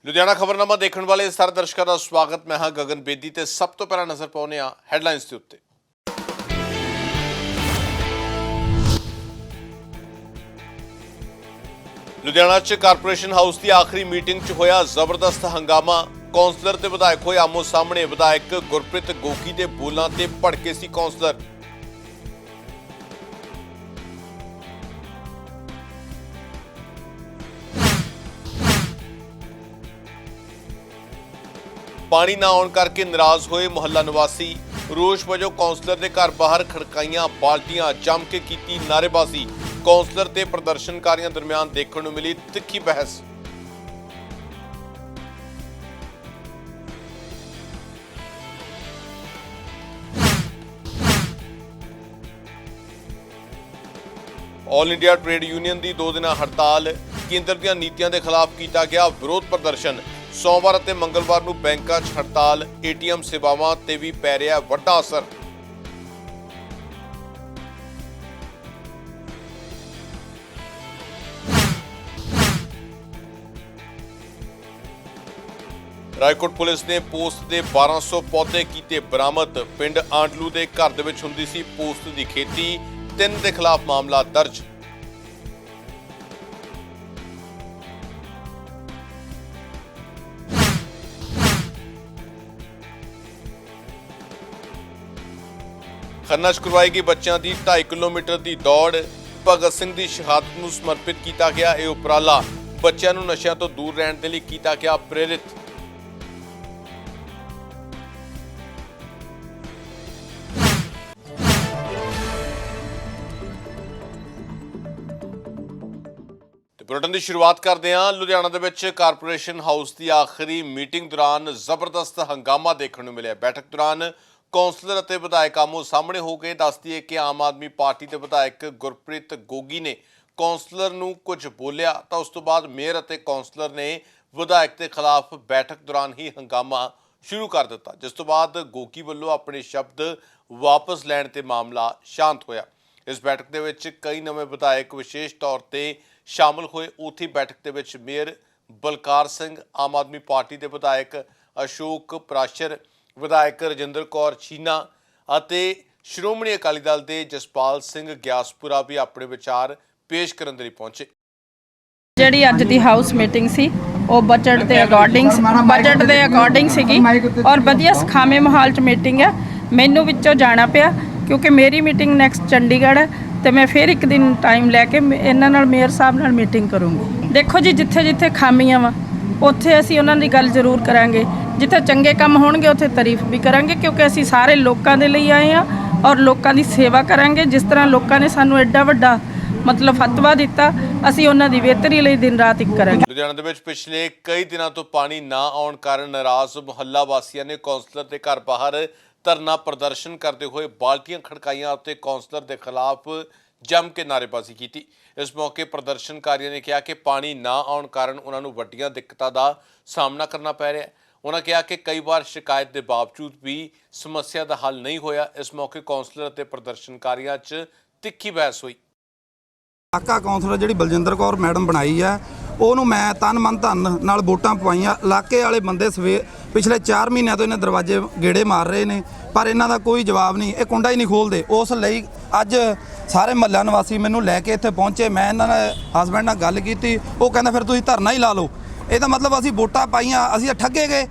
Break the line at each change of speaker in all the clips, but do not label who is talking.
लुधियाना खबरनामा देखने वाले सारे दर्शकों का स्वागत। मैं हाँ गगन बेदी ते सब तो पहला नजर पाउने आ हैडलाइंस के उत्ते। लुधियाना च कारपोरेशन हाउस की आखिरी मीटिंग च होया जबरदस्त हंगामा। कौंसलर ते विधायक होए आमो सामने। विधायक गुरप्रीत गोगी दे बोलां ते भड़के सी कौंसलर। पानी ना आने करके नाराज होए मुहल्ला निवासी। रोष वजों कौंसलर के घर बाहर खड़काइयां बाल्टियां जम के की नारेबाजी। कौंसलर ते प्रदर्शनकारियों दरमियान देखने को मिली तिखी बहस। ऑल इंडिया ट्रेड यूनियन की 2 दिना हड़ताल। केंद्र दी नीतियां के खिलाफ किया गया विरोध प्रदर्शन। सोमवार और मंगलवार को बैंकों च हड़ताल। एटीएम सेवावां ते भी पै रहा वड्डा असर। रायकोट पुलिस ने पोस्ट के 1200 पौधे किए बरामद। पिंड आंडलू के घर दे विच हुंदी सी पोस्ट की खेती। 3 के खिलाफ मामला दर्ज। खन्ना च करवाई गई बच्चों की 2.5 किलोमीटर की दौड़। भगत सिंह की शहादत को समर्पित किया गया यह उपराला। बच्चों को नशों तो दूर रहने के लिए किया गया प्रेरित। बुलेटिन की शुरुआत करते हैं। लुधियाना दे विच कारपोरेशन हाउस की आखिरी मीटिंग दौरान जबरदस्त हंगामा देखने को मिले। बैठक दौरान कौंसलर और विधायक आमो सामने हो गए। दस दिए कि आम आदमी पार्टी के विधायक गुरप्रीत गोगी ने कौंसलर नूं कुछ बोलिया तो उस तो बाद मेयर और कौंसलर ने विधायक के खिलाफ बैठक दौरान ही हंगामा शुरू कर दिता, जिस तो बाद गोगी वालों अपने शब्द वापस लैण ते मामला शांत होया। इस बैठक दे विच कई नवे विधायक विशेष तौर पर शामिल होए। उत्थे बैठक दे विच मेयर बलकार सिंह, आम आदमी पार्टी के विधायक अशोक प्राशर, विधायक रजिंदर कौर छीना ਅਤੇ ਸ਼੍ਰੋਮਣੀ ਅਕਾਲੀ ਦਲ ਦੇ ਜਸਪਾਲ ਸਿੰਘ ਗਿਆਸਪੁਰਾ ਵੀ ਆਪਣੇ ਵਿਚਾਰ ਪੇਸ਼ ਕਰਨ ਦੇ ਲਈ ਪਹੁੰਚੇ।
ਜਿਹੜੀ ਅੱਜ ਦੀ ਹਾਊਸ ਮੀਟਿੰਗ ਸੀ ਉਹ ਬਜਟ ਦੇ ਅਕੋਰਡਿੰਗ ਸੀਗੀ ਔਰ ਵਧੀਆ ਸਖਾਵੇਂ ਮਾਹੌਲ 'ਚ ਮੀਟਿੰਗ ਹੈ। ਮੈਨੂੰ ਵਿੱਚੋਂ ਜਾਣਾ ਪਿਆ ਕਿਉਂਕਿ ਮੇਰੀ ਮੀਟਿੰਗ ਨੈਕਸਟ ਚੰਡੀਗੜ੍ਹ ਹੈ ਤੇ ਮੈਂ ਫਿਰ ਇੱਕ ਦਿਨ ਟਾਈਮ ਲੈ ਕੇ ਇਹਨਾਂ ਨਾਲ ਮੇਅਰ ਸਾਹਿਬ ਨਾਲ ਮੀਟਿੰਗ ਕਰੂੰਗੀ। ਦੇਖੋ ਜੀ, ਜਿੱਥੇ ਜਿੱਥੇ ਖਾਮੀਆਂ ਵਾ ਉੱਥੇ ਅਸੀਂ ਉਹਨਾਂ ਦੀ ਗੱਲ ਜ਼ਰੂਰ ਕਰਾਂਗੇ। ਜਿੱਥੇ ਚੰਗੇ ਕੰਮ ਹੋਣਗੇ ਉੱਥੇ ਤਾਰੀਫ ਵੀ ਕਰਾਂਗੇ ਕਿਉਂਕਿ ਅਸੀਂ ਸਾਰੇ ਲੋਕਾਂ ਦੇ ਲਈ ਆਏ ਹਾਂ ਔਰ ਲੋਕਾਂ ਦੀ ਸੇਵਾ ਕਰਾਂਗੇ। ਜਿਸ ਤਰ੍ਹਾਂ ਲੋਕਾਂ ਨੇ ਸਾਨੂੰ ਐਡਾ ਵੱਡਾ मतलब फतवा दिता, ਅਸੀਂ ਉਹਨਾਂ ਦੀ ਬਿਹਤਰੀ ਲਈ ਦਿਨ ਰਾਤ ਇੱਕ ਕਰਾਂਗੇ।
ਲੁਧਿਆਣਾ ਦੇ ਵਿੱਚ ਪਿਛਲੇ ਕਈ ਦਿਨਾਂ ਤੋਂ ਪਾਣੀ ਨਾ ਆਉਣ ਕਾਰਨ ਨਾਰਾਜ਼ ਮੁਹੱਲਾ ਵਾਸੀਆਂ ਨੇ ਕੌਂਸਲਰ ਦੇ ਘਰ ਬਾਹਰ ਧਰਨਾ ਪ੍ਰਦਰਸ਼ਨ ਕਰਦੇ ਹੋਏ ਬਾਲਟੀਆਂ ਖੜਕਾਈਆਂ ਅਤੇ ਕੌਂਸਲਰ ਦੇ ਖਿਲਾਫ ਜੰਮ ਕੇ ਨਾਅਰੇਬਾਜ਼ੀ ਕੀਤੀ। ਇਸ ਮੌਕੇ ਪ੍ਰਦਰਸ਼ਨਕਾਰੀਆਂ ਨੇ ਕਿਹਾ ਕਿ ਪਾਣੀ ਨਾ ਆਉਣ ਕਾਰਨ ਉਹਨਾਂ ਨੂੰ ਵੱਡੀਆਂ ਦਿੱਕਤਾਂ ਦਾ ਸਾਹਮਣਾ ਕਰਨਾ ਪੈ ਰਿਹਾ ਹੈ। ਉਹਨਾਂ ਕਿਹਾ ਕਿ ਕਈ ਵਾਰ ਸ਼ਿਕਾਇਤ ਦੇ ਬਾਵਜੂਦ ਵੀ ਸਮੱਸਿਆ ਦਾ ਹੱਲ ਨਹੀਂ ਹੋਇਆ। ਇਸ ਮੌਕੇ ਕੌਂਸਲਰ ਅਤੇ ਪ੍ਰਦਰਸ਼ਨਕਾਰੀਆਂ 'ਚ ਤਿੱਖੀ ਬਹਿਸ ਹੋਈ।
ਇਲਾਕਾ ਕੌਂਸਲਰ ਜਿਹੜੀ ਬਲਜਿੰਦਰ ਕੌਰ ਮੈਡਮ ਬਣਾਈ ਆ ਉਹਨੂੰ ਮੈਂ ਤਨ ਮਨ ਧਨ ਨਾਲ ਵੋਟਾਂ ਪਵਾਈਆਂ। ਇਲਾਕੇ ਵਾਲੇ ਬੰਦੇ ਪਿਛਲੇ 4 ਮਹੀਨਿਆਂ ਤੋਂ ਇਹਨਾਂ ਦਰਵਾਜ਼ੇ ਗੇੜੇ ਮਾਰ ਰਹੇ ਨੇ ਪਰ ਇਹਨਾਂ ਦਾ ਕੋਈ ਜਵਾਬ ਨਹੀਂ। ਇਹ ਕੁੰਡਾ ਹੀ ਨਹੀਂ ਖੋਲਦੇ। ਉਸ ਲਈ ਅੱਜ ਸਾਰੇ ਮਹੱਲਾ ਨਿਵਾਸੀ ਮੈਨੂੰ ਲੈ ਕੇ ਇੱਥੇ ਪਹੁੰਚੇ। ਮੈਂ ਇਹਨਾਂ ਨਾਲ ਹਸਬੈਂਡ ਨਾਲ ਗੱਲ ਕੀਤੀ। ਉਹ ਕਹਿੰਦਾ ਫਿਰ ਤੁਸੀਂ ਧਰਨਾ ਹੀ ਲਾ ਲਓ। ਇਹਦਾ ਮਤਲਬ ਅਸੀਂ ਵੋਟਾਂ ਪਾਈਆਂ, ਅਸੀਂ ਠੱਗੇ ਗਏ।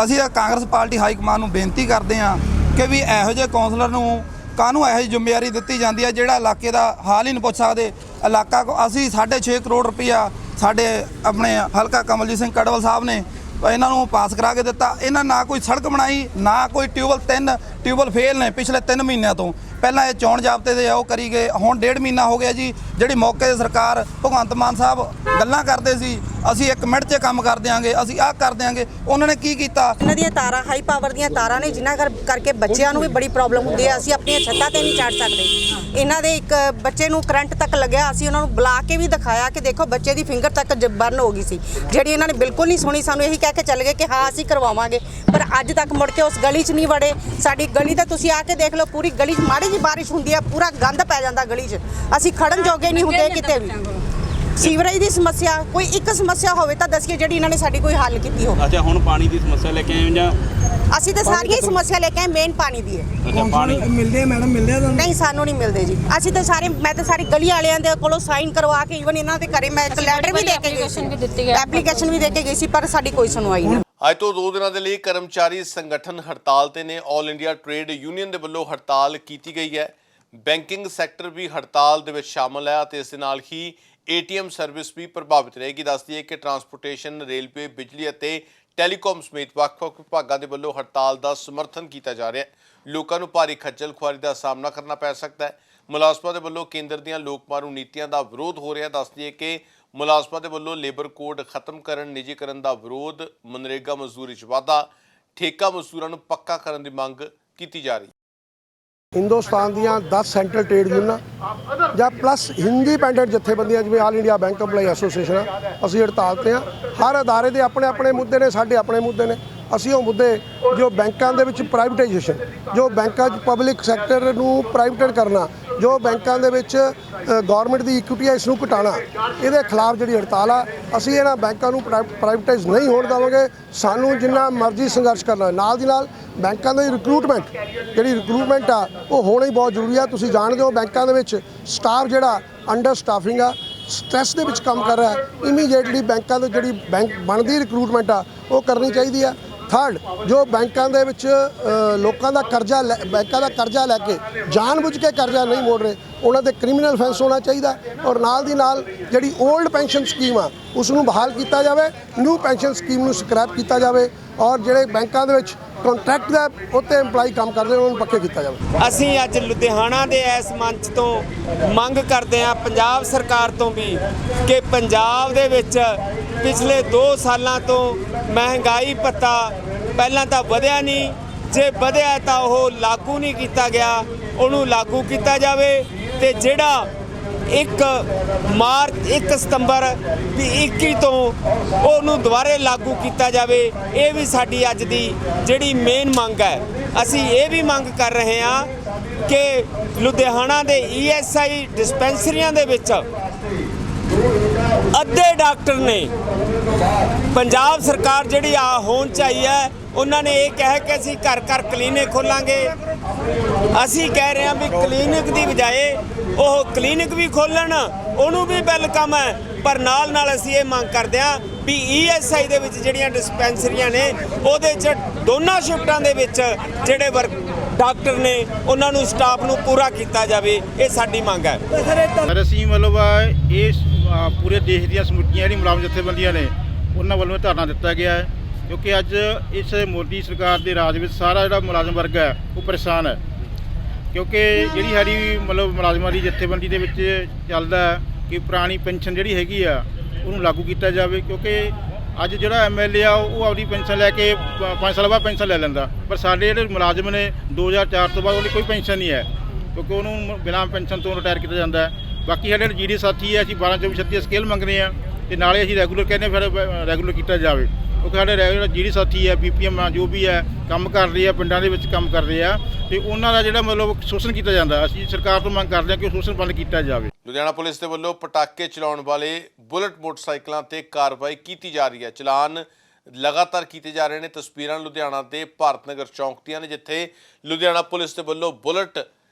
ਅਸੀਂ ਕਾਂਗਰਸ ਪਾਰਟੀ ਹਾਈ ਕਮਾਨ ਨੂੰ ਬੇਨਤੀ ਕਰਦੇ ਹਾਂ ਕਿ ਵੀ ਇਹੋ ਜਿਹੇ ਕੌਂਸਲਰ ਨੂੰ ਕਾਹਨੂੰ ਇਹੋ ਜਿਹੀ ਜ਼ਿੰਮੇਵਾਰੀ ਦਿੱਤੀ ਜਾਂਦੀ ਹੈ ਜਿਹੜਾ ਇਲਾਕੇ ਦਾ ਹਾਲ ਹੀ ਨਹੀਂ ਪੁੱਛ ਸਕਦੇ। ਇਲਾਕਾ ਅਸੀਂ 6.5 ਕਰੋੜ ਰੁਪਈਆ ਸਾਡੇ ਆਪਣੇ ਹਲਕਾ ਕਮਲਜੀਤ ਸਿੰਘ ਕੜਵਲ ਸਾਹਿਬ ਨੇ ਇਹਨਾਂ ਨੂੰ ਪਾਸ ਕਰਾ ਕੇ ਦਿੱਤਾ। ਇਹਨਾਂ ਨਾ ਕੋਈ ਸੜਕ ਬਣਾਈ ਨਾ ਕੋਈ ਟਿਊਬਲ। 3 ਟਿਊਬਲ ਫੇਲ ਨੇ ਪਿਛਲੇ 3 ਮਹੀਨਿਆਂ ਤੋਂ। ਪਹਿਲਾਂ ਇਹ ਚੋਣ ਜਾਬਤੇ ਦੇ ਉਹ ਕਰੀ ਗਏ। ਹੁਣ 1.5 ਮਹੀਨਾ ਹੋ ਗਿਆ ਜੀ। ਜਿਹੜੀ ਮੌਕੇ ਦੀ ਸਰਕਾਰ ਭਗਵੰਤ ਮਾਨ ਸਾਹਿਬ ਗੱਲਾਂ ਕਰਦੇ ਸੀ ਅਸੀਂ 1 ਮਿੰਟ 'ਚ ਕੰਮ ਕਰ ਦਿਆਂਗੇ, ਅਸੀਂ ਆਹ ਕਰ ਦਿਆਂਗੇ। ਉਹਨਾਂ ਨੇ ਕੀ ਕੀਤਾ?
ਇਹਨਾਂ ਦੀਆਂ ਤਾਰਾਂ ਹਾਈ ਪਾਵਰ ਦੀਆਂ ਤਾਰਾਂ ਨੇ ਜਿਨ੍ਹਾਂ ਕਰਕੇ ਬੱਚਿਆਂ ਨੂੰ ਵੀ ਬੜੀ ਪ੍ਰੋਬਲਮ ਹੁੰਦੀ ਹੈ। ਅਸੀਂ ਆਪਣੀਆਂ ਛੱਤਾਂ ਤੇ ਨਹੀਂ ਚੜ੍ਹ ਸਕਦੇ। ਇਹਨਾਂ ਦੇ ਇੱਕ ਬੱਚੇ ਨੂੰ ਕਰੰਟ ਤੱਕ ਲੱਗਿਆ। ਅਸੀਂ ਉਹਨਾਂ ਨੂੰ ਬੁਲਾ ਕੇ ਵੀ ਦਿਖਾਇਆ ਕਿ ਦੇਖੋ ਬੱਚੇ ਦੀ ਫਿੰਗਰ ਤੱਕ ਬਰਨ ਹੋ ਗਈ ਸੀ, ਜਿਹੜੀ ਇਹਨਾਂ ਨੇ ਬਿਲਕੁਲ ਨਹੀਂ ਸੁਣੀ। ਸਾਨੂੰ ਇਹੀ ਕਹਿ ਕੇ ਚੱਲ ਗਏ ਕਿ ਹਾਂ ਅਸੀਂ ਕਰਵਾਵਾਂਗੇ, ਪਰ ਅੱਜ ਤੱਕ ਮੁੜ ਕੇ ਉਸ ਗਲੀ 'ਚ ਨਹੀਂ ਵੜੇ। ਸਾਡੀ ਗਲੀ ਤਾਂ ਤੁਸੀਂ ਆ ਕੇ ਦੇਖ ਲਓ, ਪੂਰੀ ਗਲੀ 'ਚ ਮਾੜੀ ਜਿਹੀ ਬਾਰਿਸ਼ ਹੁੰਦੀ ਹੈ ਪੂਰਾ ਗੰਦ ਪੈ ਜਾਂਦਾ ਗਲੀ 'ਚ। ਅਸੀਂ ਖੜਨ ਜੋਗੇ ਨਹੀਂ ਹੁੰਦੇ ਕਿਤੇ ਵੀ। ਸੀਵਰੇਜ ਦੀ ਸਮੱਸਿਆ, ਕੋਈ ਇੱਕ ਸਮੱਸਿਆ ਹੋਵੇ ਤਾਂ ਦੱਸੀਏ ਜਿਹੜੀ ਇਹਨਾਂ ਨੇ ਸਾਡੀ ਕੋਈ ਹੱਲ ਕੀਤੀ ਹੋਵੇ।
ਅੱਛਾ, ਹੁਣ ਪਾਣੀ ਦੀ ਸਮੱਸਿਆ ਲੈ ਕੇ ਆਏ ਹੋ ਜਾਂ?
ਅਸੀਂ ਤਾਂ ਸਾਰੀਆਂ ਹੀ ਸਮੱਸਿਆ ਲੈ ਕੇ ਆਏ, ਮੇਨ ਪਾਣੀ ਦੀ ਹੈ।
ਅੱਛਾ, ਪਾਣੀ
ਮਿਲਦੇ ਆ ਮੈਡਮ, ਮਿਲਦੇ ਆ ਤੁਹਾਨੂੰ?
ਨਹੀਂ, ਸਾਨੂੰ ਨਹੀਂ ਮਿਲਦੇ ਜੀ। ਅਸੀਂ ਤਾਂ ਸਾਰੇ, ਮੈਂ ਤਾਂ ਸਾਰੀ ਗਲੀ ਵਾਲਿਆਂ ਦੇ ਕੋਲੋਂ ਸਾਈਨ ਕਰਵਾ ਕੇ ਈਵਨ ਇਹਨਾਂ ਦੇ ਘਰੇ ਮੈਂ ਇੱਕ ਲੈਟਰ ਵੀ ਦੇ ਕੇ ਗਈ ਸੀ, ਐਪਲੀਕੇਸ਼ਨ ਵੀ ਦੇ ਕੇ ਗਈ ਸੀ, ਪਰ ਸਾਡੀ ਕੋਈ ਸੁਣਵਾਈ ਨਹੀਂ।
ਅੱਜ ਤੋਂ 2 ਦਿਨਾਂ ਦੇ ਲਈ ਕਰਮਚਾਰੀ ਸੰਗਠਨ ਹੜਤਾਲ ਤੇ ਨੇ। ਆਲ ਇੰਡੀਆ ਟ੍ਰੇਡ ਯੂਨੀਅਨ ਦੇ ਵੱਲੋਂ ਹੜਤਾਲ ਕੀਤੀ ਗਈ ਹੈ। ਬੈਂਕਿੰਗ ਸੈਕਟਰ ਵੀ ਹੜਤਾਲ ਦੇ ਵਿੱਚ ਸ਼ਾਮਲ ਹੈ ਅਤੇ ਇਸ ਦੇ ਨਾਲ ਹੀ ATM ਸਰਵਿਸ ਵੀ ਪ੍ਰਭਾਵਿਤ ਰਹੇਗੀ। ਦੱਸਦੀ ਹੈ ਕਿ ਟਰਾਂਸਪੋਰਟੇਸ਼ਨ, ਰੇਲਵੇ, ਬਿਜਲੀ ਅਤੇ ਟੈਲੀਕਾਮ ਸਮੇਤ ਵੱਖ-ਵੱਖ ਵਿਭਾਗਾਂ ਦੇ ਵੱਲੋਂ ਹੜਤਾਲ ਦਾ ਸਮਰਥਨ ਕੀਤਾ ਜਾ ਰਿਹਾ ਹੈ। ਲੋਕਾਂ ਨੂੰ ਭਾਰੀ ਖੱਜਲ ਖੁਆਰੀ ਦਾ ਸਾਹਮਣਾ ਕਰਨਾ ਪੈ ਸਕਦਾ ਹੈ। ਮੁਲਾਜ਼ਮਾਂ ਦੇ ਵੱਲੋਂ ਕੇਂਦਰ ਦੀਆਂ ਲੋਕ ਮਾਰੂ ਨੀਤੀਆਂ ਦਾ ਵਿਰੋਧ ਹੋ ਰਿਹਾ। ਦੱਸਦੀ ਹੈ ਕਿ ਮੁਲਾਜ਼ਮਾਂ ਦੇ ਵੱਲੋਂ ਲੇਬਰ ਕੋਡ ਖਤਮ ਕਰਨ, ਨਿੱਜੀਕਰਨ ਦਾ ਵਿਰੋਧ, ਮਨਰੇਗਾ ਮਜ਼ਦੂਰੀ 'ਚ ਵਾਧਾ, ਠੇਕਾ ਮਜ਼ਦੂਰਾਂ ਨੂੰ ਪੱਕਾ ਕਰਨ ਦੀ ਮੰਗ ਕੀਤੀ ਜਾ ਰਹੀ।
ਹਿੰਦੁਸਤਾਨ ਦੀਆਂ 10 ਸੈਂਟਰਲ ਟ੍ਰੇਡ ਯੂਨੀਅਨਾਂ ਜਾਂ ਪਲੱਸ ਇੰਡੀਪੈਂਡੈਂਟ ਜਥੇਬੰਦੀਆਂ ਜਿਵੇਂ all India bank employee association ਆ, ਅਸੀਂ ਹੜਤਾਲ ਤੇ ਹਾਂ। ਹਰ ਅਦਾਰੇ ਦੇ ਆਪਣੇ ਆਪਣੇ ਮੁੱਦੇ ਨੇ, ਸਾਡੇ ਆਪਣੇ ਮੁੱਦੇ ਨੇ। ਅਸੀਂ ਉਹ ਮੁੱਦੇ ਜੋ ਬੈਂਕਾਂ ਦੇ ਵਿੱਚ ਪ੍ਰਾਈਵੇਟਾਈਜੇਸ਼ਨ, ਜੋ ਬੈਂਕਾਂ 'ਚ ਪਬਲਿਕ ਸੈਕਟਰ ਨੂੰ ਪ੍ਰਾਈਵੇਟਡ ਕਰਨਾ, ਜੋ ਬੈਂਕਾਂ ਦੇ ਵਿੱਚ ਗਵਰਨਮੈਂਟ ਦੀ ਇਕੁਇਟੀ ਹੈ ਇਸ ਨੂੰ ਘਟਾਉਣਾ, ਇਹਦੇ ਖਿਲਾਫ ਜਿਹੜੀ ਹੜਤਾਲ ਆ। ਅਸੀਂ ਇਹਨਾਂ ਬੈਂਕਾਂ ਨੂੰ ਪ੍ਰਾਈਵੇਟਾਈਜ਼ ਨਹੀਂ ਹੋਣ ਦੇਵਾਂਗੇ। ਸਾਨੂੰ ਜਿੰਨਾ ਮਰਜ਼ੀ ਸੰਘਰਸ਼ ਕਰਨਾ। ਨਾਲ ਦੀ ਨਾਲ ਬੈਂਕਾਂ ਦੀ ਰਿਕਰੂਟਮੈਂਟ ਆ ਉਹ ਹੋਣੀ ਬਹੁਤ ਜ਼ਰੂਰੀ ਆ। ਤੁਸੀਂ ਜਾਣਦੇ ਹੋ ਬੈਂਕਾਂ ਦੇ ਵਿੱਚ ਸਟਾਫ ਜਿਹੜਾ ਅੰਡਰ ਸਟਾਫਿੰਗ ਆ, ਸਟ੍ਰੈਸ ਦੇ ਵਿੱਚ ਕੰਮ ਕਰ ਰਿਹਾ ਹੈ। ਇਮੀਡੀਏਟਲੀ ਬੈਂਕਾਂ ਦੇ ਜਿਹੜੀ ਬੈਂਕ ਬਣਦੀ ਰਿਕਰੂਟਮੈਂਟ ਆ ਉਹ ਕਰਨੀ ਚਾਹੀਦੀ ਆ। ਥਰਡ, ਜੋ ਬੈਂਕਾਂ ਦੇ ਵਿੱਚ ਲੋਕਾਂ ਦਾ ਬੈਂਕਾਂ ਦਾ ਕਰਜ਼ਾ ਲੈ ਕੇ ਜਾਣਬੁੱਝ ਕੇ ਕਰਜ਼ਾ ਨਹੀਂ ਮੋੜ ਰਹੇ, ਉਹਨਾਂ ਤੇ ਕ੍ਰਿਮੀਨਲ ਫੈਂਸ ਹੋਣਾ ਚਾਹੀਦਾ। ਔਰ ਨਾਲ ਦੀ ਨਾਲ ਜਿਹੜੀ 올ਡ ਪੈਨਸ਼ਨ ਸਕੀਮ ਆ ਉਸ ਨੂੰ ਬਹਾਲ ਕੀਤਾ ਜਾਵੇ, ਨਿਊ ਪੈਨਸ਼ਨ ਸਕੀਮ ਨੂੰ ਸਕ੍ਰੈਪ ਕੀਤਾ ਜਾਵੇ ਔਰ ਜਿਹੜੇ ਬੈਂਕਾਂ ਦੇ ਵਿੱਚ ਕੰਟਰੈਕਟ ਦਾ ਉੱਤੇ EMPLOYE ਕੰਮ ਕਰਦੇ ਉਹਨਾਂ ਨੂੰ ਪੱਕੇ ਕੀਤਾ ਜਾਵੇ।
ਅਸੀਂ ਅੱਜ ਲੁਧਿਆਣਾ ਦੇ ਇਸ ਮੰਚ ਤੋਂ ਮੰਗ ਕਰਦੇ ਹਾਂ ਪੰਜਾਬ ਸਰਕਾਰ ਤੋਂ ਵੀ ਕਿ ਪੰਜਾਬ ਦੇ ਵਿੱਚ ਪਿਛਲੇ 2 ਸਾਲਾਂ ਤੋਂ ਮਹਿੰਗਾਈ ਭੱਤਾ ਪਹਿਲਾਂ ਤਾਂ ਵਧਿਆ ਨਹੀਂ, ਜੇ ਵਧਿਆ ਤਾਂ ਉਹ ਲਾਗੂ ਨਹੀਂ ਕੀਤਾ ਗਿਆ, ਉਹਨੂੰ ਲਾਗੂ ਕੀਤਾ ਜਾਵੇ। ਤੇ ਜਿਹੜਾ 1 ਸਤੰਬਰ 2021 ਤੋਂ ਉਹਨੂੰ ਦੁਬਾਰੇ ਲਾਗੂ ਕੀਤਾ ਜਾਵੇ। ਇਹ ਵੀ ਸਾਡੀ ਅੱਜ ਦੀ ਜਿਹੜੀ ਮੇਨ ਮੰਗ ਹੈ। ਅਸੀਂ ਇਹ ਵੀ ਮੰਗ ਕਰ ਰਹੇ ਹਾਂ ਕਿ ਲੁਧਿਆਣਾ ਦੇ ESI ਡਿਸਪੈਂਸਰੀਆਂ ਦੇ ਵਿੱਚ ਅੱਧੇ ਡਾਕਟਰ ਨੇ। ਪੰਜਾਬ ਸਰਕਾਰ ਜਿਹੜੀ ਆ ਹੋਣ ਚਾਹੀਏ ਹੈ, ਉਹਨਾਂ ਨੇ ਇਹ ਕਿਹਾ ਕਿ ਅਸੀਂ ਘਰ ਘਰ ਕਲੀਨਿਕ ਖੋਲਾਂਗੇ। ਅਸੀਂ ਕਹਿ ਰਹੇ ਹਾਂ ਵੀ ਕਲੀਨਿਕ ਦੀ ਬਜਾਏ ਉਹ ਕਲੀਨਿਕ ਵੀ ਖੋਲਣ, ਉਹਨੂੰ ਵੀ ਵੈਲਕਮ ਹੈ। ਪਰ ਨਾਲ ਅਸੀਂ ਇਹ ਮੰਗ ਕਰਦੇ ਹਾਂ ਵੀ ESI ਦੇ ਵਿੱਚ ਜਿਹੜੀਆਂ ਡਿਸਪੈਂਸਰੀਆਂ ਨੇ ਉਹਦੇ 'ਚ ਦੋਨਾਂ ਸ਼ਿਫਟਾਂ ਦੇ ਵਿੱਚ ਜਿਹੜੇ ਡਾਕਟਰ ਨੇ ਉਹਨਾਂ ਨੂੰ ਸਟਾਫ ਨੂੰ ਪੂਰਾ ਕੀਤਾ ਜਾਵੇ। ਇਹ ਸਾਡੀ ਮੰਗ ਹੈ।
ਸਰ ਅਸੀਂ ਮਤਲਬ ਇਹ ਪੂਰੇ ਦੇਸ਼ ਦੀਆਂ ਸਮੁੱਚੀਆਂ ਜਿਹੜੀ ਮੁਲਾਜ਼ਮ ਜਥੇਬੰਦੀਆਂ ਨੇ ਉਹਨਾਂ ਵੱਲੋਂ ਧਰਨਾ ਦਿੱਤਾ ਗਿਆ ਹੈ, ਕਿਉਂਕਿ ਅੱਜ ਇਸ ਮੋਦੀ ਸਰਕਾਰ ਦੇ ਰਾਜ ਵਿੱਚ ਸਾਰਾ ਜਿਹੜਾ ਮੁਲਾਜ਼ਮ ਵਰਗ ਹੈ ਉਹ ਪਰੇਸ਼ਾਨ ਹੈ। ਕਿਉਂਕਿ ਜਿਹੜੀ ਸਾਡੀ ਮਤਲਬ ਮੁਲਾਜ਼ਮਾਂ ਦੀ ਜਥੇਬੰਦੀ ਦੇ ਵਿੱਚ ਚੱਲਦਾ ਕਿ ਪੁਰਾਣੀ ਪੈਨਸ਼ਨ ਜਿਹੜੀ ਹੈਗੀ ਆ ਉਹਨੂੰ ਲਾਗੂ ਕੀਤਾ ਜਾਵੇ। ਕਿਉਂਕਿ ਅੱਜ ਜਿਹੜਾ MLA ਆ ਉਹ ਆਪਣੀ ਪੈਨਸ਼ਨ ਲੈ ਕੇ 5 ਸਾਲ ਬਾਅਦ ਪੈਨਸ਼ਨ ਲੈ ਲੈਂਦਾ, ਪਰ ਸਾਡੇ ਜਿਹੜੇ ਮੁਲਾਜ਼ਮ ਨੇ 2004 ਤੋਂ ਬਾਅਦ ਉਹਦੀ ਕੋਈ ਪੈਨਸ਼ਨ ਨਹੀਂ ਹੈ, ਕਿਉਂਕਿ ਉਹਨੂੰ ਬਿਨਾਂ ਪੈਨਸ਼ਨ ਤੋਂ ਰਿਟਾਇਰ ਕੀਤਾ ਜਾਂਦਾ ਹੈ। ਬਾਕੀ ਸਾਡੇ ਜਿਹੜੇ GD ਸਾਥੀ ਹੈ, ਅਸੀਂ 12, 24, 36 ਸਕੇਲ ਮੰਗਦੇ ਹਾਂ ਤੇ ਨਾਲੇ ਅਸੀਂ ਰੈਗੂਲਰ ਕਹਿੰਦੇ ਫਿਰ ਰੈਗੂਲਰ ਕੀਤਾ ਜਾਵੇ। ਕਿਉਂਕਿ ਸਾਡੇ ਰੈਗੂਲਰ GD ਸਾਥੀ ਹੈ, BPM ਆ, ਜੋ ਵੀ ਹੈ ਕੰਮ ਕਰ ਰਹੇ ਆ, ਪਿੰਡਾਂ ਦੇ ਵਿੱਚ ਕੰਮ ਕਰ ਰਹੇ ਆ ਤੇ ਉਹਨਾਂ ਦਾ ਜਿਹੜਾ ਮਤਲਬ ਸ਼ੋਸ਼ਣ ਕੀਤਾ ਜਾਂਦਾ। ਅਸੀਂ ਸਰਕਾਰ ਤੋਂ ਮੰਗ ਕਰਦੇ ਹਾਂ ਕਿ ਉਹ ਸ਼ੋਸ਼ਣ ਬੰਦ ਕੀਤਾ ਜਾਵੇ।
ਲੁਧਿਆਣਾ ਪੁਲਿਸ ਦੇ ਵੱਲੋਂ ਪਟਾਕੇ ਚਲਾਉਣ ਵਾਲੇ ਬੁਲਟ ਮੋਟਰਸਾਈਕਲਾਂ ਤੇ ਕਾਰਵਾਈ ਕੀਤੀ ਜਾ ਰਹੀ ਹੈ। ਚਲਾਨ ਲਗਾਤਾਰ ਕੀਤੇ ਜਾ ਰਹੇ ਨੇ। ਤਸਵੀਰਾਂ ਲੁਧਿਆਣਾ ਦੇ ਭਾਰਤ ਨਗਰ ਚੌਂਕ ਦੀਆਂ ਨੇ, ਜਿੱਥੇ ਲੁਧਿਆਣਾ ਪੁਲਿਸ ਦੇ ਵੱਲੋਂ ਬੁਲਟ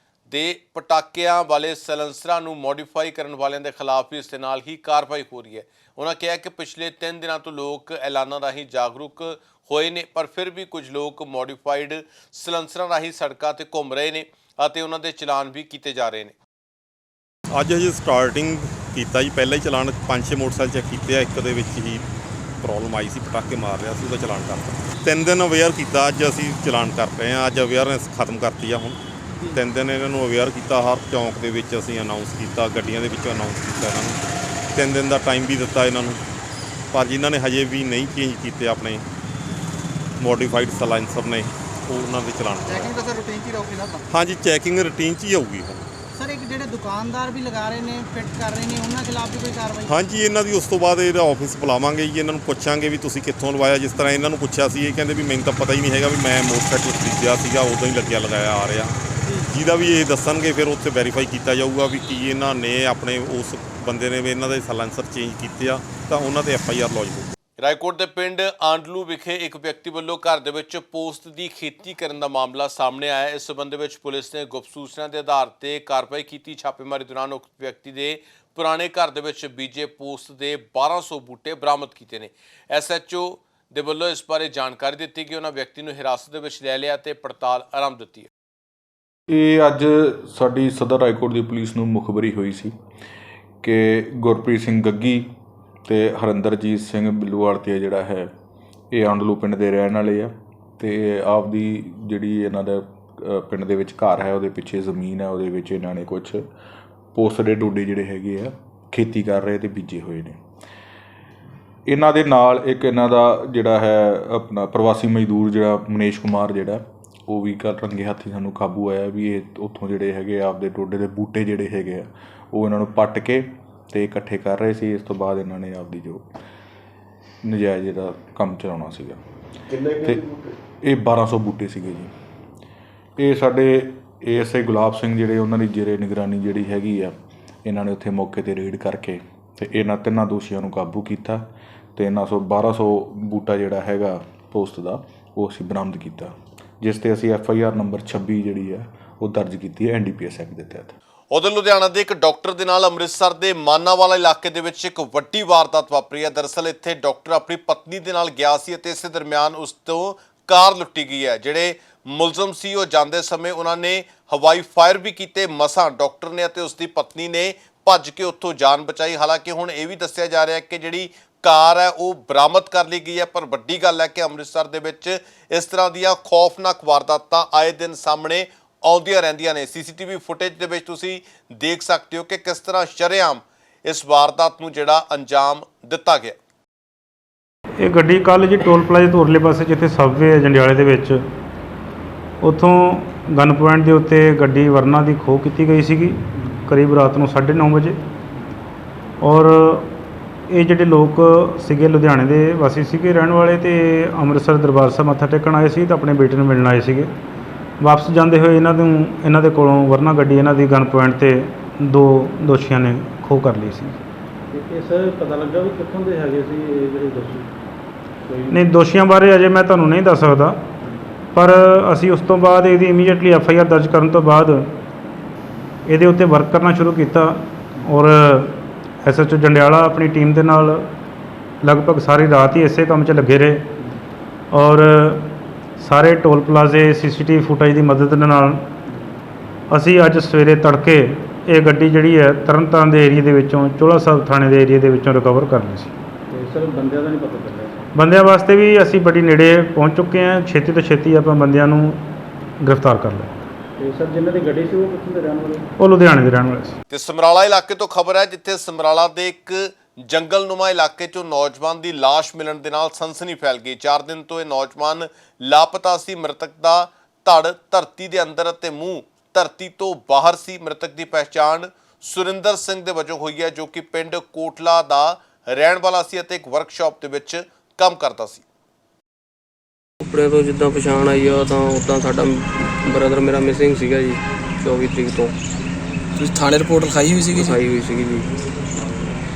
ਦੇ ਪਟਾਕਿਆਂ ਵਾਲੇ ਸਲੈਂਸਰਾਂ ਨੂੰ ਮੋਡੀਫਾਈ ਕਰਨ ਵਾਲਿਆਂ ਦੇ ਖਿਲਾਫ ਵੀ ਇਸ ਦੇ ਨਾਲ ਹੀ ਕਾਰਵਾਈ ਹੋ ਰਹੀ ਹੈ। ਉਹਨਾਂ ਕਿਹਾ ਕਿ ਪਿਛਲੇ 3 ਦਿਨਾਂ ਤੋਂ ਲੋਕ ਐਲਾਨਾਂ ਰਾਹੀਂ ਜਾਗਰੂਕ ਹੋਏ ਨੇ, ਪਰ ਫਿਰ ਵੀ ਕੁਝ ਲੋਕ ਮੋਡੀਫਾਈਡ ਸਲੈਂਸਰਾਂ ਰਾਹੀਂ ਸੜਕਾਂ ਤੇ ਘੁੰਮ ਰਹੇ ਨੇ ਅਤੇ ਉਹਨਾਂ ਦੇ ਚਲਾਨ ਵੀ ਕੀਤੇ ਜਾ ਰਹੇ ਨੇ।
ਅੱਜ ਅਸੀਂ ਸਟਾਰਟਿੰਗ ਕੀਤਾ ਜੀ, ਪਹਿਲਾਂ ਹੀ ਚਲਾਨ 5-6 ਮੋਟਰਸਾਈਕਲ ਚੈੱਕ ਕੀਤੇ ਆ। ਇੱਕ ਦੇ ਵਿੱਚ ਹੀ ਪ੍ਰੋਬਲਮ ਆਈ ਸੀ, ਪਟਾਕੇ ਮਾਰ ਰਿਹਾ ਸੀ, ਉਹਦਾ ਚਲਾਨ ਕਰਤਾ। 3 ਦਿਨ ਅਵੇਅਰ ਕੀਤਾ, ਅੱਜ ਅਸੀਂ ਚਲਾਨ ਕਰ ਰਹੇ ਹਾਂ। ਅੱਜ ਅਵੇਅਰਨੈਸ ਖਤਮ ਕਰਤੀ ਆ। ਹੁਣ 3 ਦਿਨ ਇਹਨਾਂ ਨੂੰ ਅਵੇਅਰ ਕੀਤਾ, ਹਰ ਚੌਂਕ ਦੇ ਵਿੱਚ ਅਸੀਂ ਅਨਾਊਂਸ ਕੀਤਾ, ਗੱਡੀਆਂ ਦੇ ਵਿੱਚ ਅਨਾਊਂਸ ਕੀਤਾ ਇਹਨਾਂ ਨੂੰ। 3 ਦਿਨ ਦਾ ਟਾਈਮ ਵੀ ਦਿੱਤਾ ਇਹਨਾਂ ਨੂੰ, ਪਰ ਜਿਨ੍ਹਾਂ ਨੇ ਹਜੇ ਵੀ ਨਹੀਂ ਚੇਂਜ ਕੀਤੇ ਆਪਣੇ ਮੋਡੀਫਾਈਡ ਸਲਾਈਨਸਰ ਨੇ, ਉਹ ਉਹਨਾਂ ਦੇ ਚਲਾਨ।
ਚੈਕਿੰਗ ਤਾਂ ਸਰ ਰੂਟੀਨ 'ਚ ਹੀ ਰਹੂਗੀ ਨਾ?
ਹਾਂਜੀ, ਚੈਕਿੰਗ ਰੂਟੀਨ 'ਚ ਹੀ ਹੋਊਗੀ ਹੁਣ।
ਸਰ ਇੱਕ ਜਿਹੜੇ ਦੁਕਾਨਦਾਰ ਵੀ ਲਗਾ ਰਹੇ ਨੇ, ਫਿੱਟ ਕਰ ਰਹੇ ਨੇ, ਉਹਨਾਂ ਖਿਲਾਫ ਵੀ ਕੋਈ ਕਾਰਵਾਈ?
ਹਾਂਜੀ, ਇਹਨਾਂ ਦੀ ਉਸ ਤੋਂ ਬਾਅਦ ਇਹਦਾ ਆਫਿਸ ਬੁਲਾਵਾਂਗੇ ਜੀ। ਇਹਨਾਂ ਨੂੰ ਪੁੱਛਾਂਗੇ ਵੀ ਤੁਸੀਂ ਕਿੱਥੋਂ ਲਵਾਇਆ। ਜਿਸ ਤਰ੍ਹਾਂ ਇਹਨਾਂ ਨੂੰ ਪੁੱਛਿਆ ਸੀ, ਇਹ ਕਹਿੰਦੇ ਵੀ ਮੈਨੂੰ ਤਾਂ ਪਤਾ ਹੀ ਨਹੀਂ ਹੈਗਾ, ਵੀ ਮੈਂ ਮੋਟਰਸਾਈਕਲ ਖਰੀਦਿਆ ਸੀਗਾ, ਉਦੋਂ ਹੀ ਲੱਗਿਆ ਲਗਾਇਆ ਆ ਰਿਹਾ। ਜਿਹਦਾ ਵੀ ਇਹ ਦੱਸਣਗੇ ਫਿਰ ਉੱਥੇ ਵੈਰੀਫਾਈ ਕੀਤਾ ਜਾਊਗਾ ਵੀ ਕੀ ਇਹਨਾਂ ਨੇ ਆਪਣੇ ਉਸ ਬੰਦੇ ਨੇ ਵੀ ਇਹਨਾਂ ਦੇ ਸਾਇਲੈਂਸਰ ਚੇਂਜ ਕੀਤੇ ਆ ਤਾਂ ਉਹਨਾਂ ਤੇ FIR ਲੌਜ ਹੋਊ।
ਰਾਏਕੋਟ ਦੇ ਪਿੰਡ ਆਂਡਲੂ ਵਿਖੇ ਇੱਕ ਵਿਅਕਤੀ ਵੱਲੋਂ ਘਰ ਦੇ ਵਿੱਚ ਪੋਸਤ ਦੀ ਖੇਤੀ ਕਰਨ ਦਾ ਮਾਮਲਾ ਸਾਹਮਣੇ ਆਇਆ। ਇਸ ਸਬੰਧ ਵਿੱਚ ਪੁਲਿਸ ਨੇ ਗੁਪਤ ਸੂਚਨਾ ਦੇ ਆਧਾਰ ਤੇ ਕਾਰਵਾਈ ਕੀਤੀ। ਛਾਪੇਮਾਰੀ ਦੌਰਾਨ ਉਕਤ ਵਿਅਕਤੀ ਦੇ ਪੁਰਾਣੇ ਘਰ ਦੇ ਵਿੱਚ ਬੀਜੇ ਪੋਸਤ ਦੇ 1200 ਬੂਟੇ ਬਰਾਮਦ ਕੀਤੇ ਨੇ। SHO ਦੇ ਵੱਲੋਂ ਇਸ ਬਾਰੇ ਜਾਣਕਾਰੀ ਦਿੱਤੀ ਕਿ ਉਹਨਾਂ ਵਿਅਕਤੀ ਨੂੰ ਹਿਰਾਸਤ ਦੇ ਵਿੱਚ ਲੈ ਲਿਆ ਤੇ ਪੜਤਾਲ ਆਰੰਭ ਦਿੱਤੀ ਹੈ।
ਇਹ ਅੱਜ ਸਾਡੀ ਸਦਰ ਰਾਏਕੋਟ ਦੀ ਪੁਲਿਸ ਨੂੰ ਮੁਖਬਰੀ ਹੋਈ ਸੀ ਕਿ ਗੁਰਪ੍ਰੀਤ ਸਿੰਘ ਗੱਗੀ ਤੇ ਹਰਿੰਦਰਜੀਤ ਸਿੰਘ ਬਿੱਲੂਵਾਲ ਤੇ ਜਿਹੜਾ ਹੈ ਇਹ ਆਂਡਲੂ ਪਿੰਡ ਦੇ ਰਹਿਣ ਵਾਲੇ ਆ ਤੇ ਆਪਦੀ ਜਿਹੜੀ ਇਹਨਾਂ ਦਾ ਪਿੰਡ ਦੇ ਵਿੱਚ ਘਰ ਹੈ ਉਹਦੇ ਪਿੱਛੇ ਜ਼ਮੀਨ ਹੈ, ਉਹਦੇ ਵਿੱਚ ਇਹਨਾਂ ਨੇ ਕੁਝ ਪੋਸਤ ਦੇ ਡੋਡੇ ਜਿਹੜੇ ਹੈਗੇ ਆ ਖੇਤੀ ਕਰ ਰਹੇ ਤੇ ਬੀਜੇ ਹੋਏ ਨੇ। ਇਹਨਾਂ ਦੇ ਨਾਲ ਇੱਕ ਇਹਨਾਂ ਦਾ ਜਿਹੜਾ ਹੈ ਆਪਣਾ ਪ੍ਰਵਾਸੀ ਮਜ਼ਦੂਰ ਜਿਹੜਾ ਮਨੀਸ਼ ਕੁਮਾਰ ਜਿਹੜਾ ਉਹ ਵੀ ਕੱਲ੍ਹ ਰੰਗੇ ਹੱਥੀਂ ਸਾਨੂੰ ਕਾਬੂ ਆਇਆ ਵੀ ਇਹ ਉੱਥੋਂ ਜਿਹੜੇ ਹੈਗੇ ਆਪਦੇ ਡੋਡੇ ਦੇ ਬੂਟੇ ਜਿਹੜੇ ਹੈਗੇ ਆ ਉਹ ਇਹਨਾਂ ਨੂੰ ਪੱਟ ਕੇ ਤੇ ਇਕੱਠੇ ਕਰ ਰਹੇ ਸੀ। ਇਸ ਤੋਂ ਬਾਅਦ ਇਹਨਾਂ ਨੇ ਆਪਦੀ ਜੋ ਨਜਾਇਜ਼ ਜਿਹੜਾ ਕੰਮ ਚਲਾਉਣਾ ਸੀਗਾ ਤੇ ਇਹ 1200 ਬੂਟੇ ਸੀਗੇ ਜੀ। ਇਹ ਸਾਡੇ ASI ਗੁਲਾਬ ਸਿੰਘ ਜਿਹੜੇ ਉਹਨਾਂ ਦੀ ਜ਼ੇਰੇ ਨਿਗਰਾਨੀ ਜਿਹੜੀ ਹੈਗੀ ਆ ਇਹਨਾਂ ਨੇ ਉੱਥੇ ਮੌਕੇ 'ਤੇ ਰੇਡ ਕਰਕੇ ਤੇ ਇਹਨਾਂ ਤਿੰਨਾਂ ਦੋਸ਼ੀਆਂ ਨੂੰ ਕਾਬੂ ਕੀਤਾ ਤੇ ਇਹਨਾਂ 1200 ਬੂਟਾ ਜਿਹੜਾ ਹੈਗਾ ਪੋਸਤ ਦਾ ਉਹ ਅਸੀਂ ਬਰਾਮਦ ਕੀਤਾ, ਜਿਸ ਤੇ ਅਸੀਂ FIR ਨੰਬਰ 26 ਜਿਹੜੀ ਹੈ ਉਹ ਦਰਜ ਕੀਤੀ ਹੈ NDPS ਐਕਟ ਦੇ ਤਹਿਤ।
ਉਧਰ ਲੁਧਿਆਣਾ ਦੇ ਇੱਕ ਡਾਕਟਰ ਦੇ ਨਾਲ ਅੰਮ੍ਰਿਤਸਰ ਦੇ ਮਾਨਾਵਾਲਾ ਇਲਾਕੇ ਦੇ ਵਿੱਚ ਇੱਕ ਵੱਡੀ ਵਾਰਦਾਤ ਵਾਪਰੀ ਹੈ। ਦਰਅਸਲ ਇੱਥੇ ਡਾਕਟਰ ਆਪਣੀ ਪਤਨੀ ਦੇ ਨਾਲ ਗਿਆ ਸੀ ਅਤੇ ਇਸੇ ਦਰਮਿਆਨ ਉਸ ਤੋਂ ਕਾਰ ਲੁੱਟੀ ਗਈ ਹੈ। ਜਿਹੜੇ ਮੁਲਜ਼ਮ ਸੀ ਉਹ ਜਾਂਦੇ ਸਮੇਂ ਉਹਨਾਂ ਨੇ ਹਵਾਈ ਫਾਇਰ ਵੀ ਕੀਤੇ। ਮਸਾਂ ਡਾਕਟਰ ਨੇ ਅਤੇ ਉਸ ਦੀ ਪਤਨੀ ਨੇ ਭੱਜ ਕੇ ਉੱਥੋਂ ਜਾਨ ਬਚਾਈ। ਹਾਲਾਂਕਿ ਹੁਣ ਇਹ ਵੀ ਦੱਸਿਆ ਜਾ ਰਿਹਾ ਹੈ ਕਿ ਜਿਹੜੀ ਕਾਰ ਹੈ ਉਹ ਬਰਾਮਦ ਕਰ ਲਈ ਗਈ ਹੈ। ਪਰ ਵੱਡੀ ਗੱਲ ਹੈ ਕਿ ਅੰਮ੍ਰਿਤਸਰ ਦੇ ਵਿੱਚ ਇਸ ਤਰ੍ਹਾਂ ਦੀਆਂ ਖੌਫਨਾਕ ਵਾਰਦਾਤਾਂ ਆਏ ਦਿਨ ਸਾਹਮਣੇ ਆਉਂਦੀਆਂ ਰਹਿੰਦੀਆਂ ਨੇ। CCTV ਫੁਟੇਜ ਦੇ ਵਿੱਚ ਤੁਸੀਂ ਦੇਖ ਸਕਦੇ ਹੋ ਕਿ ਕਿਸ ਤਰ੍ਹਾਂ ਸ਼ਰੇਆਮ ਇਸ ਵਾਰਦਾਤ ਨੂੰ ਜਿਹੜਾ ਅੰਜਾਮ ਦਿੱਤਾ ਗਿਆ।
ਇਹ ਗੱਡੀ ਕੱਲ੍ਹ ਜੀ ਟੋਲ ਪਲਾਜ਼ੇ ਤੋਂ ਉਰਲੇ ਪਾਸੇ ਜਿੱਥੇ ਸਬਵੇ ਹੈ ਜੰਡਿਆਲੇ ਦੇ ਵਿੱਚ, ਉੱਥੋਂ ਗਨ ਪੁਆਇੰਟ ਦੇ ਉੱਤੇ ਗੱਡੀ ਵਰਨਾ ਦੀ ਖੋਹ ਕੀਤੀ ਗਈ ਸੀਗੀ ਕਰੀਬ ਰਾਤ ਨੂੰ 9:30 ਵਜੇ। ਔਰ ਇਹ ਜਿਹੜੇ ਲੋਕ ਸੀਗੇ ਲੁਧਿਆਣੇ ਦੇ ਵਾਸੀ ਸੀਗੇ ਰਹਿਣ ਵਾਲੇ ਤੇ ਅੰਮ੍ਰਿਤਸਰ ਦਰਬਾਰ ਸਾਹਿਬ ਮੱਥਾ ਟੇਕਣ ਆਏ ਸੀ ਤਾਂ ਆਪਣੇ ਬੇਟੇ ਨੂੰ ਮਿਲਣ ਆਏ ਸੀਗੇ। ਵਾਪਸ ਜਾਂਦੇ ਹੋਏ ਇਹਨਾਂ ਦੇ ਕੋਲੋਂ ਵਰਨਾ ਗੱਡੀ ਇਹਨਾਂ ਦੀ ਗਨ ਪੁਆਇੰਟ ਤੇ 2 ਦੋਸ਼ੀਆਂ ਨੇ ਖੋਹ ਕਰ ਲਈ ਸੀ।
ਇਹ ਸਰ ਪਤਾ ਲੱਗਾ ਵੀ ਕਿੱਥੋਂ ਦੇ ਹੈਗੇ ਸੀ ਇਹ ਜਿਹੜੇ ਦੋਸ਼ੀ?
ਨਹੀਂ, ਦੋਸ਼ੀਆਂ ਬਾਰੇ ਅਜੇ ਮੈਂ ਤੁਹਾਨੂੰ ਨਹੀਂ ਦੱਸ ਸਕਦਾ, ਪਰ ਅਸੀਂ ਉਸ ਤੋਂ ਬਾਅਦ ਇਹਦੀ ਇਮੀਡੀਏਟਲੀ FIR ਦਰਜ ਕਰਨ ਤੋਂ ਬਾਅਦ ਇਹਦੇ ਉੱਤੇ ਵਰਕ ਕਰਨਾ ਸ਼ੁਰੂ ਕੀਤਾ ਔਰ SHO ਜੰਡਿਆਲਾ ਆਪਣੀ ਟੀਮ ਦੇ ਨਾਲ ਲਗਭਗ ਸਾਰੀ ਰਾਤ ਹੀ ਇਸੇ ਕੰਮ 'ਚ ਲੱਗੇ ਰਹੇ ਔਰ ਸਾਰੇ ਟੋਲ ਪਲਾਜ਼ੇ CCTV ਫੁਟੇਜ ਦੀ ਮਦਦ ਦੇ ਨਾਲ ਅਸੀਂ ਅੱਜ ਸਵੇਰੇ ਤੜਕੇ ਇਹ ਗੱਡੀ ਜਿਹੜੀ ਹੈ ਤਰਨਤਾਰਨ ਦੇ ਏਰੀਏ ਦੇ ਵਿੱਚੋਂ ਚੋਲਾ ਸਾਹਿਬ ਥਾਣੇ ਦੇ ਏਰੀਏ ਦੇ ਵਿੱਚੋਂ ਰਿਕਵਰ ਕਰ ਲਈ ਸੀ।
ਤੇ ਸਰ ਬੰਦਿਆਂ ਦਾ ਨਹੀਂ ਪਤਾ ਚੱਲਿਆ?
ਬੰਦਿਆਂ ਵਾਸਤੇ ਵੀ ਅਸੀਂ ਬੜੀ ਨੇੜੇ ਪਹੁੰਚ ਚੁੱਕੇ ਹਾਂ। ਛੇਤੀ ਤੋਂ ਛੇਤੀ ਆਪਾਂ ਬੰਦਿਆਂ ਨੂੰ ਗ੍ਰਿਫਤਾਰ ਕਰ ਲਿਆ।
ਤੇ ਸਰ ਜਿਨ੍ਹਾਂ ਦੀ ਗੱਡੀ ਸੀ ਉਹ ਕਿੱਥੋਂ ਦੇ ਰਹਿਣ ਵਾਲੇ?
ਉਹ ਲੁਧਿਆਣੇ ਦੇ ਰਹਿਣ ਵਾਲੇ ਸੀ।
ਤੇ ਸਮਰਾਲਾ ਇਲਾਕੇ ਤੋਂ ਖਬਰ ਹੈ, ਜਿੱਥੇ ਸਮਰਾਲਾ ਦੇ ਇੱਕ ਜੰਗਲਨੁਮਾ ਇਲਾਕੇ 'ਚੋਂ ਨੌਜਵਾਨ ਦੀ ਲਾਸ਼ ਮਿਲਣ ਦੇ ਨਾਲ ਸਨਸਨੀ ਫੈਲ ਗਈ। 4 ਦਿਨ ਤੋਂ ਇਹ ਨੌਜਵਾਨ ਲਾਪਤਾ ਸੀ। ਮ੍ਰਿਤਕ ਦਾ ਧੜ ਧਰਤੀ ਦੇ ਅੰਦਰ ਅਤੇ ਮੂੰਹ ਧਰਤੀ ਤੋਂ ਬਾਹਰ ਸੀ। ਮ੍ਰਿਤਕ ਦੀ ਪਹਿਚਾਣ ਸੁਰਿੰਦਰ ਸਿੰਘ ਦੇ ਵਜੋਂ ਹੋਈ ਹੈ, ਜੋ ਕਿ ਪਿੰਡ ਕੋਟਲਾ ਦਾ ਰਹਿਣ ਵਾਲਾ ਸੀ ਅਤੇ ਇੱਕ ਵਰਕਸ਼ਾਪ ਦੇ ਵਿੱਚ ਕੰਮ ਕਰਦਾ ਸੀ।
ਉੱਪਰੇ ਤੋਂ ਜਿੱਦਾਂ ਪਛਾਣ ਆਈ ਆ ਤਾਂ ਉੱਦਾਂ ਸਾਡਾ ਬ੍ਰਦਰ ਮੇਰਾ ਮਿਸਿੰਗ ਸੀਗਾ ਜੀ 24 ਤਰੀਕ ਤੋਂ।
ਤੁਸੀਂ ਥਾਣੇ ਰਿਪੋਰਟ ਲਿਖਾਈ ਹੋਈ ਸੀਗੀ?
ਲਿਖਾਈ ਹੋਈ ਸੀਗੀ ਜੀ।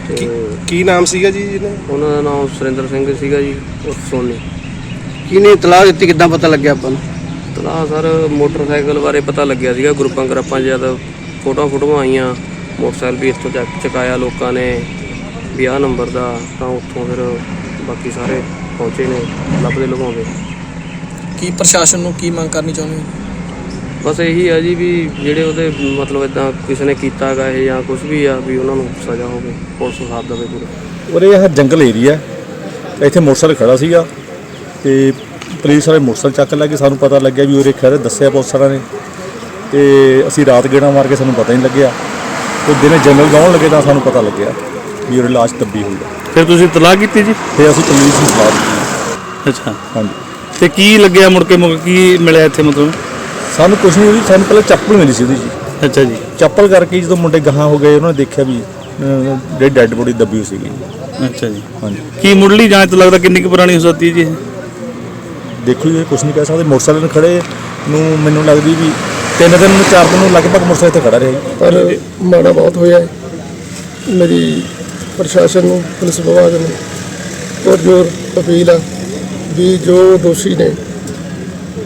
ਤੇ
ਕੀ ਨਾਮ ਸੀਗਾ ਜੀ ਜਿਹਨੇ?
ਉਹਨਾਂ ਦਾ ਨਾਮ ਸੁਰਿੰਦਰ ਸਿੰਘ ਸੀਗਾ ਜੀ ਉਰਫ ਸੋਨੀ।
ਕਿਹਨੇ ਇਤਲਾਹ ਦਿੱਤੀ, ਕਿੱਦਾਂ ਪਤਾ ਲੱਗਿਆ ਆਪਾਂ ਨੂੰ?
ਤਲਾਹ ਸਰ ਮੋਟਰਸਾਈਕਲ ਬਾਰੇ ਪਤਾ ਲੱਗਿਆ ਸੀਗਾ। ਗਰੁੱਪਾਂ ਜਦ ਫੋਟੋਆਂ ਆਈਆਂ, ਮੋਟਰਸਾਈਕਲ ਵੀ ਇੱਥੋਂ ਚੁਕਾਇਆ ਲੋਕਾਂ ਨੇ 50 ਨੰਬਰ ਦਾ, ਤਾਂ ਉੱਥੋਂ ਫਿਰ ਬਾਕੀ ਸਾਰੇ ਪਹੁੰਚੇ ਨੇ ਲੱਭਦੇ ਲਗਾਉਂਦੇ।
ਕੀ ਪ੍ਰਸ਼ਾਸਨ ਨੂੰ ਕੀ ਮੰਗ ਕਰਨੀ ਚਾਹੁੰਦੇ ਹੋ?
ਬਸ ਇਹੀ ਆ ਜੀ ਵੀ ਜਿਹੜੇ ਉਹਦੇ ਮਤਲਬ ਇੱਦਾਂ ਕਿਸੇ ਨੇ ਕੀਤਾ ਹੈਗਾ ਇਹ ਜਾਂ ਕੁਝ ਵੀ ਆ ਵੀ ਉਹਨਾਂ ਨੂੰ ਸਜ਼ਾ ਹੋਵੇ, ਪੁਲਿਸ ਸਾਥ ਦੇਵੇ ਪੂਰਾ।
ਉਰੇ ਇਹ ਜੰਗਲ ਏਰੀਆ, ਇੱਥੇ ਮੋਟਰਸਾਈਕਲ ਖੜਾ ਸੀਗਾ ਤੇ ਪੁਲਿਸ ਵਾਲੇ ਮੋਟਰਸਾਈਕਲ ਚੱਕ ਲੈ ਕੇ ਸਾਨੂੰ ਪਤਾ ਲੱਗਿਆ ਵੀ ਉਰੇ ਖੜੇ ਦੱਸਿਆ ਪੁਲਿਸ ਵਾਲਿਆਂ ਨੇ ਤੇ ਅਸੀਂ ਰਾਤ ਗੇੜਾ ਮਾਰ ਕੇ ਸਾਨੂੰ ਪਤਾ ਨਹੀਂ ਲੱਗਿਆ। ਉਹ ਦਿਨੇ ਜੰਗਲ ਗਾਉਣ ਲੱਗੇ ਤਾਂ ਸਾਨੂੰ ਪਤਾ ਲੱਗਿਆ ਵੀ ਉਰੇ ਲਾਸ਼ ਦੱਬੀ ਹੋਈ ਹੈ।
ਫਿਰ ਤੁਸੀਂ ਤਲਾਹ ਕੀਤੀ ਜੀ?
ਫਿਰ ਅਸੀਂ ਪੁਲਿਸ ਨੂੰ ਸਲਾਹ ਦਿੱਤੀ।
ਅੱਛਾ,
ਹਾਂਜੀ।
ਤੇ ਕੀ ਲੱਗਿਆ ਮੁੜ ਕੇ ਕੀ ਮਿਲਿਆ ਇੱਥੇ? ਮਤਲਬ
ਸਾਨੂੰ ਕੁਛ ਨਹੀਂ, ਸਾਨੂੰ ਪਹਿਲਾਂ ਚੱਪਲ ਮਿਲੀ ਸੀ ਉਹਦੀ ਜੀ।
ਅੱਛਾ ਜੀ।
ਚੱਪਲ ਕਰਕੇ ਜਦੋਂ ਮੁੰਡੇ ਗਾਹਾਂ ਹੋ ਗਏ ਉਹਨਾਂ ਨੇ ਦੇਖਿਆ ਵੀ ਜਿਹੜੀ ਡੈੱਡ ਬੋਡੀ ਦੱਬੀ ਹੋਈ ਸੀਗੀ।
ਅੱਛਾ ਜੀ।
ਹਾਂਜੀ।
ਕੀ ਮੁੱਢਲੀ ਜਾਂਚ ਤੋਂ ਲੱਗਦਾ ਕਿੰਨੀ ਕੁ ਪੁਰਾਣੀ ਹੋ ਸਕਦੀ ਜੀ?
ਦੇਖੋ ਜੀ ਕੁਛ ਨਹੀਂ ਕਹਿ ਸਕਦੇ। ਮੋਟਰਸਾਈਕਲ ਖੜੇ ਨੂੰ ਮੈਨੂੰ ਲੱਗਦੀ ਵੀ 3 ਦਿਨ ਨੂੰ 4 ਦਿਨ ਨੂੰ ਲਗਭਗ ਮੋਟਰਸਾਈਕਲ ਤੇ ਖੜਾ ਰਿਹਾ ਜੀ।
ਪਰ ਮਾੜਾ ਬਹੁਤ ਹੋਇਆ ਹੈ। ਮੇਰੀ ਪ੍ਰਸ਼ਾਸਨ ਨੂੰ, ਪੁਲਿਸ ਵਿਭਾਗ ਨੂੰ ਪੁਰਜ਼ੋਰ ਅਪੀਲ ਆ ਵੀ ਜੋ ਦੋਸ਼ੀ ਨੇ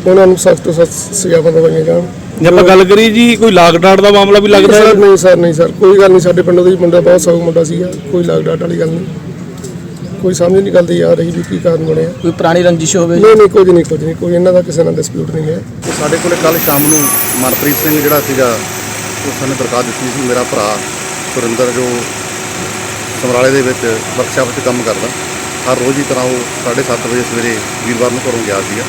ਉਹਨਾਂ ਨੂੰ ਸਖਤ ਤੋਂ ਸਖਤ ਸਜ਼ਾਵਾਂ ਦਿਵਾਈਆਂ ਜਾਣ।
ਜੇ ਆਪਾਂ ਗੱਲ ਕਰੀਏ ਜੀ ਕੋਈ ਲਾਗ ਡਾਟ ਦਾ ਮਾਮਲਾ ਵੀ ਲੱਗਦਾ ਹੈ?
ਨਹੀਂ ਸਰ ਕੋਈ ਗੱਲ ਨਹੀਂ। ਸਾਡੇ ਪਿੰਡ ਦਾ ਹੀ ਮੁੰਡਾ ਬਹੁਤ ਸੌ ਮੁੰਡਾ ਸੀਗਾ, ਕੋਈ ਲਾਗ ਡਾਟ ਵਾਲੀ ਗੱਲ ਨਹੀਂ। ਕੋਈ ਸਮਝ ਨਹੀਂ ਗੱਲ ਆ ਰਹੀ ਵੀ ਕੀ ਕਾਰਨ ਬਣਿਆ।
ਕੋਈ ਪੁਰਾਣੀ ਰੰਜਿਸ਼ ਹੋਵੇ?
ਨਹੀਂ ਕੁਝ ਨਹੀਂ ਕੋਈ ਇਹਨਾਂ ਦਾ ਕਿਸੇ ਨਾਲ ਡਿਸਪਿਊਟ ਨਹੀਂ ਹੈ।
ਸਾਡੇ ਕੋਲੇ ਕੱਲ ਸ਼ਾਮ ਨੂੰ ਮਨਪ੍ਰੀਤ ਸਿੰਘ ਜਿਹੜਾ ਸੀਗਾ ਉਸ ਨੇ ਦਰਖਾਸਤ ਦਿੱਤੀ ਸੀ। ਮੇਰਾ ਭਰਾ ਸੁਰਿੰਦਰ ਜੋ ਸਮਰਾਲੇ ਦੇ ਵਿੱਚ ਵਰਕਸ਼ਾਪ 'ਚ ਕੰਮ ਕਰਦਾ, ਹਰ ਰੋਜ਼ ਦੀ ਤਰ੍ਹਾਂ ਉਹ 7:30 ਵਜੇ ਸਵੇਰੇ ਵੀਰਵਾਰ ਨੂੰ ਘਰੋਂ ਗਿਆ ਸੀਗਾ,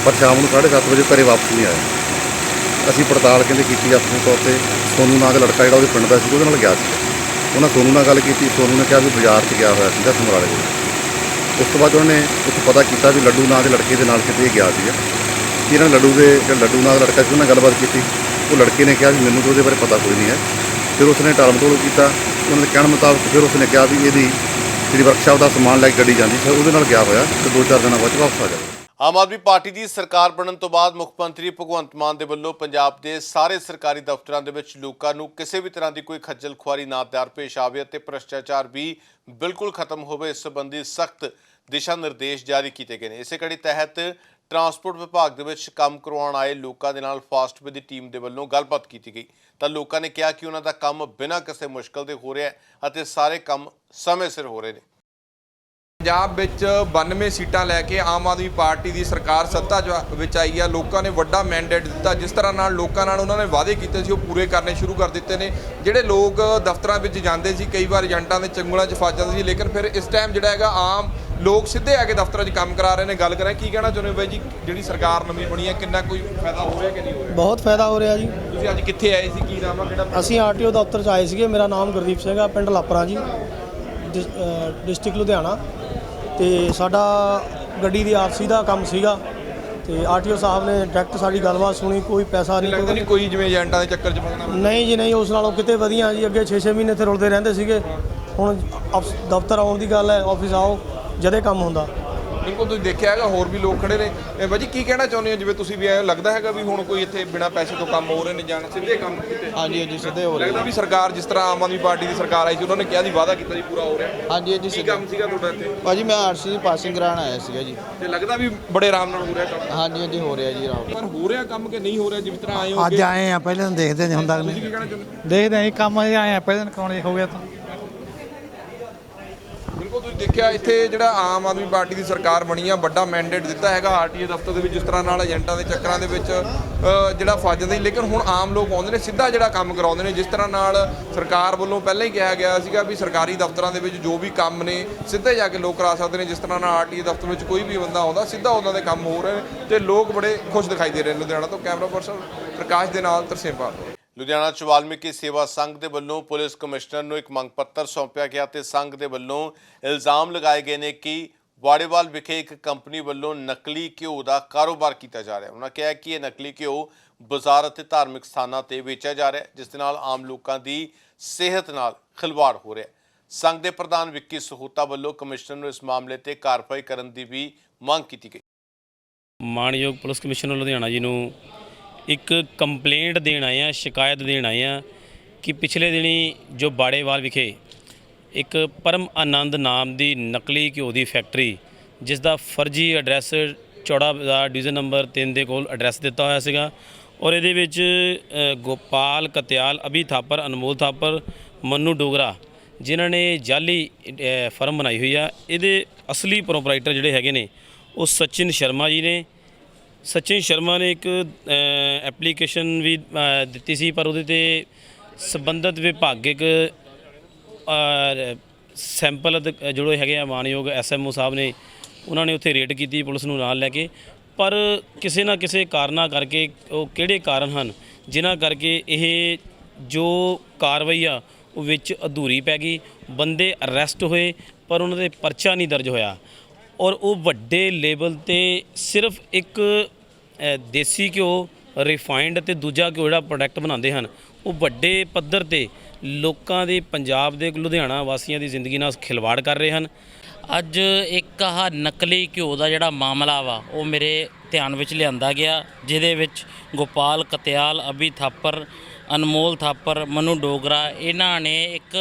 ਪਰ ਸ਼ਾਮ ਨੂੰ 7:30 ਵਜੇ ਘਰੇ ਵਾਪਸ ਨਹੀਂ ਆਇਆ। ਅਸੀਂ ਪੜਤਾਲ ਕਹਿੰਦੇ ਕੀਤੀ ਆਪਣੇ ਤੌਰ 'ਤੇ ਸੋਨੂ ਨਾਂ ਦਾ ਲੜਕਾ ਜਿਹੜਾ ਉਹਦੇ ਪਿੰਡ ਦਾ ਸੀ ਉਹਦੇ ਨਾਲ ਗਿਆ ਸੀ। ਉਹਨਾਂ ਸੋਨੂ ਨਾਲ ਗੱਲ ਕੀਤੀ, ਸੋਨੂ ਨੇ ਕਿਹਾ ਵੀ ਬਾਜ਼ਾਰ 'ਚ ਗਿਆ ਹੋਇਆ ਸੀਗਾ ਸਮਰਾਲੇ ਦੇ। ਉਸ ਤੋਂ ਬਾਅਦ ਉਹਨਾਂ ਨੇ ਉੱਥੇ ਪਤਾ ਕੀਤਾ ਵੀ ਲੱਡੂ ਨਾਂ ਦੇ ਲੜਕੇ ਦੇ ਨਾਲ ਕਿਤੇ ਗਿਆ ਸੀਗਾ। ਇਹਨਾਂ ਨੇ ਲੱਡੂ ਨਾਂ ਦਾ ਲੜਕਾ ਸੀ ਉਹਨਾਂ ਨਾਲ ਗੱਲਬਾਤ ਕੀਤੀ। ਉਹ ਲੜਕੇ ਨੇ ਕਿਹਾ ਵੀ ਮੈਨੂੰ ਤਾਂ ਉਹਦੇ ਬਾਰੇ ਪਤਾ ਕੋਈ ਨਹੀਂ ਹੈ। ਫਿਰ ਉਸਨੇ ਟਾਲਮਟੋਲ ਕੀਤਾ। ਉਹਨਾਂ ਦੇ ਕਹਿਣ ਮੁਤਾਬਕ ਫਿਰ ਉਸਨੇ ਕਿਹਾ ਵੀ ਇਹਦੀ ਜਿਹੜੀ ਵਰਕਸ਼ਾਪ ਦਾ ਸਮਾਨ ਲੈ ਕੇ ਗੱਡੀ ਜਾਂਦੀ ਸੀ ਉਹਦੇ ਨਾਲ ਗਿਆ ਹੋਇਆ ਤੇ 2-4 ਦਿਨਾਂ ਬਾਅਦ ਵਾਪਸ ਆ ਜਾਵੇ।
ਆਮ ਆਦਮੀ ਪਾਰਟੀ ਦੀ ਸਰਕਾਰ ਬਣਨ ਤੋਂ ਬਾਅਦ ਮੁੱਖ ਮੰਤਰੀ ਭਗਵੰਤ ਮਾਨ ਦੇ ਵੱਲੋਂ ਪੰਜਾਬ ਦੇ ਸਾਰੇ ਸਰਕਾਰੀ ਦਫ਼ਤਰਾਂ ਦੇ ਵਿੱਚ ਲੋਕਾਂ ਨੂੰ ਕਿਸੇ ਵੀ ਤਰ੍ਹਾਂ ਦੀ ਕੋਈ ਖੱਜਲ ਖੁਆਰੀ ਨਾ ਦਰਪੇਸ਼ ਆਵੇ ਅਤੇ ਭ੍ਰਿਸ਼ਟਾਚਾਰ ਵੀ ਬਿਲਕੁਲ ਖਤਮ ਹੋਵੇ, ਇਸ ਸੰਬੰਧੀ ਸਖਤ ਦਿਸ਼ਾ ਨਿਰਦੇਸ਼ ਜਾਰੀ ਕੀਤੇ ਗਏ ਨੇ। ਇਸੇ ਕੜੀ ਤਹਿਤ ਟਰਾਂਸਪੋਰਟ ਵਿਭਾਗ ਦੇ ਵਿੱਚ ਕੰਮ ਕਰਵਾਉਣ ਆਏ ਲੋਕਾਂ ਦੇ ਨਾਲ ਫਾਸਟਵੇ ਦੀ ਟੀਮ ਦੇ ਵੱਲੋਂ ਗੱਲਬਾਤ ਕੀਤੀ ਗਈ ਤਾਂ ਲੋਕਾਂ ਨੇ ਕਿਹਾ ਕਿ ਉਹਨਾਂ ਦਾ ਕੰਮ ਬਿਨਾਂ ਕਿਸੇ ਮੁਸ਼ਕਲ ਦੇ ਹੋ ਰਿਹਾ ਹੈ ਅਤੇ ਸਾਰੇ ਕੰਮ ਸਮੇਂ ਸਿਰ ਹੋ ਰਹੇ ਨੇ।
ਪੰਜਾਬ ਵਿੱਚ 92 ਸੀਟਾਂ ਲੈ ਕੇ ਆਮ ਆਦਮੀ ਪਾਰਟੀ ਦੀ ਸਰਕਾਰ ਸੱਤਾ ਵਿੱਚ ਆਈ ਆ। ਲੋਕਾਂ ਨੇ ਵੱਡਾ ਮੈਂਡੇਟ ਦਿੱਤਾ। ਜਿਸ ਤਰ੍ਹਾਂ ਨਾਲ ਲੋਕਾਂ ਨਾਲ ਉਹਨਾਂ ਨੇ ਵਾਅਦੇ ਕੀਤੇ ਸੀ ਉਹ ਪੂਰੇ ਕਰਨੇ ਸ਼ੁਰੂ ਕਰ ਦਿੱਤੇ ਨੇ। ਜਿਹੜੇ ਲੋਕ ਦਫ਼ਤਰਾਂ ਵਿੱਚ ਜਾਂਦੇ ਸੀ ਕਈ ਵਾਰ ਏਜੰਟਾਂ ਦੇ ਚੰਗੁਲਾਂ 'ਚ ਫਸ ਜਾਂਦੇ ਸੀ, ਲੇਕਿਨ ਫਿਰ ਇਸ ਟਾਈਮ ਜਿਹੜਾ ਹੈਗਾ ਆਮ ਲੋਕ ਸਿੱਧੇ ਆ ਕੇ ਦਫ਼ਤਰਾਂ 'ਚ ਕੰਮ ਕਰਾ ਰਹੇ ਨੇ। ਗੱਲ ਕਰਾਂ ਕੀ ਕਹਿਣਾ ਚਾਹੁੰਦੇ ਹੋ ਬਾਈ ਜੀ, ਜਿਹੜੀ ਸਰਕਾਰ ਨਵੀਂ ਬਣੀ ਹੈ ਕਿੰਨਾ ਕੋਈ ਫਾਇਦਾ ਹੋ ਰਿਹਾ ਕਿ ਨਹੀਂ ਹੋ ਰਿਹਾ?
ਬਹੁਤ ਫਾਇਦਾ ਹੋ ਰਿਹਾ ਜੀ।
ਤੁਸੀਂ ਅੱਜ ਕਿੱਥੇ ਆਏ ਸੀ, ਕੀ ਨਾਮ ਆ ਕਿਹੜਾ?
ਅਸੀਂ ਆਰਟੀਓ ਦਫ਼ਤਰ 'ਚ ਆਏ ਸੀਗੇ। ਮੇਰਾ ਨਾਮ ਗੁਰਦੀਪ ਸਿੰਘ ਆ, ਪਿੰਡ ਲਾਪਰਾ ਜੀ, ਡਿਸਟ੍ਰਿਕਟ ਲੁਧਿਆਣਾ। ਤੇ ਸਾਡਾ ਗੱਡੀ ਦੀ ਆਰਸੀ ਦਾ ਕੰਮ ਸੀਗਾ ਤੇ ਆਰਟੀਓ ਸਾਹਿਬ ਨੇ ਡਾਇਰੈਕਟ ਸਾਡੀ ਗੱਲਬਾਤ ਸੁਣੀ। ਕੋਈ ਪੈਸਾ ਨਹੀਂ
ਕੋਈ ਜਿਵੇਂ ਏਜੰਟਾਂ ਦੇ ਚੱਕਰ 'ਚ ਫਸਣਾ?
ਨਹੀਂ ਜੀ ਨਹੀਂ, ਉਸ ਨਾਲੋਂ ਕਿਤੇ ਵਧੀਆ ਜੀ। ਅੱਗੇ 6-6 ਮਹੀਨੇ ਇੱਥੇ ਰੁਲਦੇ ਰਹਿੰਦੇ ਸੀਗੇ, ਹੁਣ ਦਫ਼ਤਰ ਆਉਣ ਦੀ ਗੱਲ ਹੈ, ਆਫਿਸ ਆਓ ਜਦੇ ਕੰਮ ਹੁੰਦਾ।
ਬਿਲਕੁਲ ਤੁਸੀਂ ਦੇਖਿਆ ਹੈਗਾ ਹੋਰ ਵੀ ਲੋਕ ਖੜੇ ਨੇ। ਬਾਜੀ ਕੀ ਕਹਿਣਾ ਚਾਹੁੰਦੇ ਹੋ, ਜਿਵੇਂ ਤੁਸੀਂ ਵੀ ਆਏ ਲੱਗਦਾ ਹੈਗਾ ਵੀ ਹੁਣ ਕੋਈ ਇੱਥੇ ਬਿਨਾਂ ਪੈਸੇ ਤੋਂ ਕੰਮ ਹੋ ਰਹੇ ਨੇ ਜਾਂ ਸਿੱਧੇ ਕੰਮ ਕੀਤੇ?
ਹਾਂਜੀ ਸਿੱਧੇ ਹੋ ਰਹੇ।
ਲੱਗਦਾ ਵੀ ਸਰਕਾਰ ਜਿਸ ਤਰ੍ਹਾਂ ਆਮ ਆਦਮੀ ਪਾਰਟੀ ਦੀ ਸਰਕਾਰ ਆਈ ਸੀ ਉਹਨਾਂ ਨੇ ਕਿਹਾ ਸੀ ਵਾਅਦਾ ਕੀਤਾ ਜੀ ਪੂਰਾ ਹੋ ਰਿਹਾ?
ਹਾਂਜੀ
ਕੀ ਕੰਮ ਸੀਗਾ ਤੁਹਾਡਾ ਇੱਥੇ?
ਭਾਜੀ ਮੈਂ ਆਰਸੀ ਦੀ ਪਾਸਿੰਗ ਕਰਾਉਣ ਆਇਆ ਸੀਗਾ ਜੀ।
ਤੇ ਲੱਗਦਾ ਵੀ ਬੜੇ ਆਰਾਮ ਨਾਲ ਹੋ ਰਿਹਾ ਕੰਮ?
ਹਾਂਜੀ ਹੋ ਰਿਹਾ ਜੀ ਆਰਾਮ।
ਪਰ ਹੋ ਰਿਹਾ ਕੰਮ ਕਿ ਨਹੀਂ ਹੋ ਰਿਹਾ ਜਿਸ ਤਰ੍ਹਾਂ ਆਏ ਹੋ?
ਅੱਜ ਆਏ ਆ, ਪਹਿਲਾਂ ਦੇਖਦੇ ਨਹੀਂ ਹੁੰਦਾ।
ਤੁਸੀਂ ਕੀ ਕਹਿਣਾ ਚਾਹੁੰਦੇ?
ਦੇਖਦੇ ਆਂ ਕੰਮ ਆਏ ਆ, ਪਹਿਲਾਂ ਕਰਾਉਣੇ ਹੋ ਗਿਆ ਤਾਂ।
ਬਿਲਕੁਲ ਤੁਸੀਂ ਦੇਖਿਆ ਇੱਥੇ ਜਿਹੜਾ ਆਮ ਆਦਮੀ ਪਾਰਟੀ ਦੀ ਸਰਕਾਰ ਬਣੀ ਆ, ਵੱਡਾ ਮੈਂਡੇਟ ਦਿੱਤਾ ਹੈਗਾ ਆਰਟੀਏ ਦਫ਼ਤਰ ਦੇ ਵਿੱਚ। ਜਿਸ ਤਰ੍ਹਾਂ ਨਾਲ ਏਜੰਟਾਂ ਦੇ ਚੱਕਰਾਂ ਦੇ ਵਿੱਚ ਜਿਹੜਾ ਫਸ ਜਾਂਦੇ, ਲੇਕਿਨ ਹੁਣ ਆਮ ਲੋਕ ਆਉਂਦੇ ਨੇ ਸਿੱਧਾ ਜਿਹੜਾ ਕੰਮ ਕਰਾਉਂਦੇ ਨੇ। ਜਿਸ ਤਰ੍ਹਾਂ ਨਾਲ ਸਰਕਾਰ ਵੱਲੋਂ ਪਹਿਲਾਂ ਹੀ ਕਿਹਾ ਗਿਆ ਸੀਗਾ ਵੀ ਸਰਕਾਰੀ ਦਫ਼ਤਰਾਂ ਦੇ ਵਿੱਚ ਜੋ ਵੀ ਕੰਮ ਨੇ ਸਿੱਧੇ ਜਾ ਕੇ ਲੋਕ ਕਰਾ ਸਕਦੇ ਨੇ। ਜਿਸ ਤਰ੍ਹਾਂ ਨਾਲ ਆਰਟੀਏ ਦਫ਼ਤਰ ਵਿੱਚ ਕੋਈ ਵੀ ਬੰਦਾ ਆਉਂਦਾ ਸਿੱਧਾ ਉਹਨਾਂ ਦੇ ਕੰਮ ਹੋ ਰਹੇ ਨੇ ਤੇ ਲੋਕ ਬੜੇ ਖੁਸ਼ ਦਿਖਾਈ ਦੇ ਰਹੇ ਨੇ। ਲੁਧਿਆਣਾ ਤੋਂ ਕੈਮਰਾ ਪਰਸਨ ਪ੍ਰਕਾਸ਼ ਦੇ ਨਾਲ ਤਰਸੇਮ ਪਾਲ।
ਲੁਧਿਆਣਾ 'ਚ ਵਾਲਮੀਕੀ ਸੇਵਾ ਸੰਘ ਦੇ ਵੱਲੋਂ ਪੁਲਿਸ ਕਮਿਸ਼ਨਰ ਨੂੰ ਇੱਕ ਮੰਗ ਪੱਤਰ ਸੌਂਪਿਆ ਗਿਆ ਤੇ ਸੰਘ ਦੇ ਵੱਲੋਂ ਇਲਜ਼ਾਮ ਲਗਾਏ ਗਏ ਨੇ ਕਿ ਵਾੜੇਵਾਲ ਵਿਖੇ ਇੱਕ ਕੰਪਨੀ ਵੱਲੋਂ ਨਕਲੀ ਘਿਓ ਦਾ ਕਾਰੋਬਾਰ ਕੀਤਾ ਜਾ ਰਿਹਾ। ਉਹਨਾਂ ਕਿਹਾ ਕਿ ਇਹ ਨਕਲੀ ਘਿਓ ਬਾਜ਼ਾਰ ਅਤੇ ਧਾਰਮਿਕ ਸਥਾਨਾਂ ਤੇ ਵੇਚਿਆ ਜਾ ਰਿਹਾ, ਜਿਸ ਦੇ ਨਾਲ ਆਮ ਲੋਕਾਂ ਦੀ ਸਿਹਤ ਨਾਲ ਖਿਲਵਾੜ ਹੋ ਰਿਹਾ। ਸੰਘ ਦੇ ਪ੍ਰਧਾਨ ਵਿੱਕੀ ਸਹੂਤਾ ਵੱਲੋਂ ਕਮਿਸ਼ਨਰ ਨੂੰ ਇਸ ਮਾਮਲੇ ਤੇ ਕਾਰਵਾਈ ਕਰਨ ਦੀ ਵੀ ਮੰਗ ਕੀਤੀ ਗਈ।
ਮਾਣਯੋਗ ਪੁਲਿਸ ਕਮਿਸ਼ਨਰ ਲੁਧਿਆਣਾ ਜੀ ਨੂੰ ਇੱਕ ਕੰਪਲੇਂਟ ਦੇਣ ਆਏ ਆ, ਸ਼ਿਕਾਇਤ ਦੇਣ ਆਏ ਆ ਕਿ ਪਿਛਲੇ ਦਿਨੀ ਜੋ ਬਾੜੇਵਾਲ ਵਿਖੇ ਇੱਕ ਪਰਮ ਆਨੰਦ ਨਾਮ ਦੀ ਨਕਲੀ ਘਿਓ ਦੀ ਫੈਕਟਰੀ, ਜਿਸ ਦਾ ਫਰਜ਼ੀ ਐਡਰੈਸ ਚੌੜਾ ਬਾਜ਼ਾਰ ਡਿਵੀਜ਼ਨ ਨੰਬਰ 3 ਦੇ ਕੋਲ ਐਡਰੈਸ ਦਿੱਤਾ ਹੋਇਆ ਸੀਗਾ ਔਰ ਇਹਦੇ ਵਿੱਚ ਗੋਪਾਲ ਕਤਿਆਲ, ਅਭੀ ਥਾਪਰ, ਅਨਮੋਲ ਥਾਪਰ, ਮੰਨੂ ਡੋਗਰਾ ਜਿਨ੍ਹਾਂ ਨੇ ਜਾਲੀ ਫਰਮ ਬਣਾਈ ਹੋਈ ਆ। ਇਹਦੇ ਅਸਲੀ ਪ੍ਰੋਪਰਾਈਟਰ ਜਿਹੜੇ ਹੈਗੇ ਨੇ ਉਹ ਸਚਿਨ ਸ਼ਰਮਾ ਜੀ ਨੇ। ਸਚਿਨ ਸ਼ਰਮਾ ਨੇ ਇੱਕ ਐਪਲੀਕੇਸ਼ਨ ਵੀ ਦਿੱਤੀ ਸੀ, ਪਰ ਉਹਦੇ ਤੇ ਸੰਬੰਧਿਤ ਵਿਭਾਗਿਕ ਸੈਂਪਲ ਜਿਹੜੇ ਹੈਗੇ ਆ ਮਾਨਯੋਗ SMO ਸਾਹਿਬ ਨੇ ਉਹਨਾਂ ਨੇ ਉੱਥੇ ਰੇਡ ਕੀਤੀ ਪੁਲਿਸ ਨੂੰ ਨਾਲ ਲੈ ਕੇ, ਪਰ ਕਿਸੇ ਨਾ ਕਿਸੇ ਕਾਰਨਾਂ ਕਰਕੇ, ਉਹ ਕਿਹੜੇ ਕਾਰਨ ਹਨ ਜਿਨ੍ਹਾਂ ਕਰਕੇ ਇਹ ਜੋ ਕਾਰਵਾਈ ਆ ਉਹ ਵਿੱਚ ਅਧੂਰੀ ਪੈ ਗਈ। ਬੰਦੇ ਅਰੈਸਟ ਹੋਏ ਪਰ ਉਹਨਾਂ ਦੇ ਪਰਚਾ ਨਹੀਂ ਦਰਜ ਹੋਇਆ ਔਰ ਉਹ ਵੱਡੇ ਲੈਵਲ ਤੇ ਸਿਰਫ ਇੱਕ ਦੇਸੀ ਘਿਓ, ਰਿਫਾਈਨਡ ਅਤੇ ਦੂਜਾ ਘਿਓ ਜਿਹੜਾ ਪ੍ਰੋਡਕਟ ਬਣਾਉਂਦੇ ਹਨ, ਉਹ ਵੱਡੇ ਪੱਧਰ ਤੇ ਲੋਕਾਂ ਦੇ, ਪੰਜਾਬ ਦੇ, ਲੁਧਿਆਣਾ ਵਾਸੀਆਂ ਦੀ ਜ਼ਿੰਦਗੀ ਨਾਲ ਖਿਲਵਾੜ ਕਰ ਰਹੇ ਹਨ।
ਅੱਜ ਇੱਕ ਆਹ ਨਕਲੀ ਘਿਓ ਦਾ ਜਿਹੜਾ ਮਾਮਲਾ ਵਾ ਉਹ ਮੇਰੇ ਧਿਆਨ ਵਿੱਚ ਲਿਆਂਦਾ ਗਿਆ, ਜਿਹਦੇ ਵਿੱਚ ਗੋਪਾਲ ਕਤਿਆਲ, ਅਭੀ ਥਾਪਰ, ਅਨਮੋਲ ਥਾਪਰ, ਮਨੂ ਡੋਗਰਾ, ਇਹਨਾਂ ਨੇ ਇੱਕ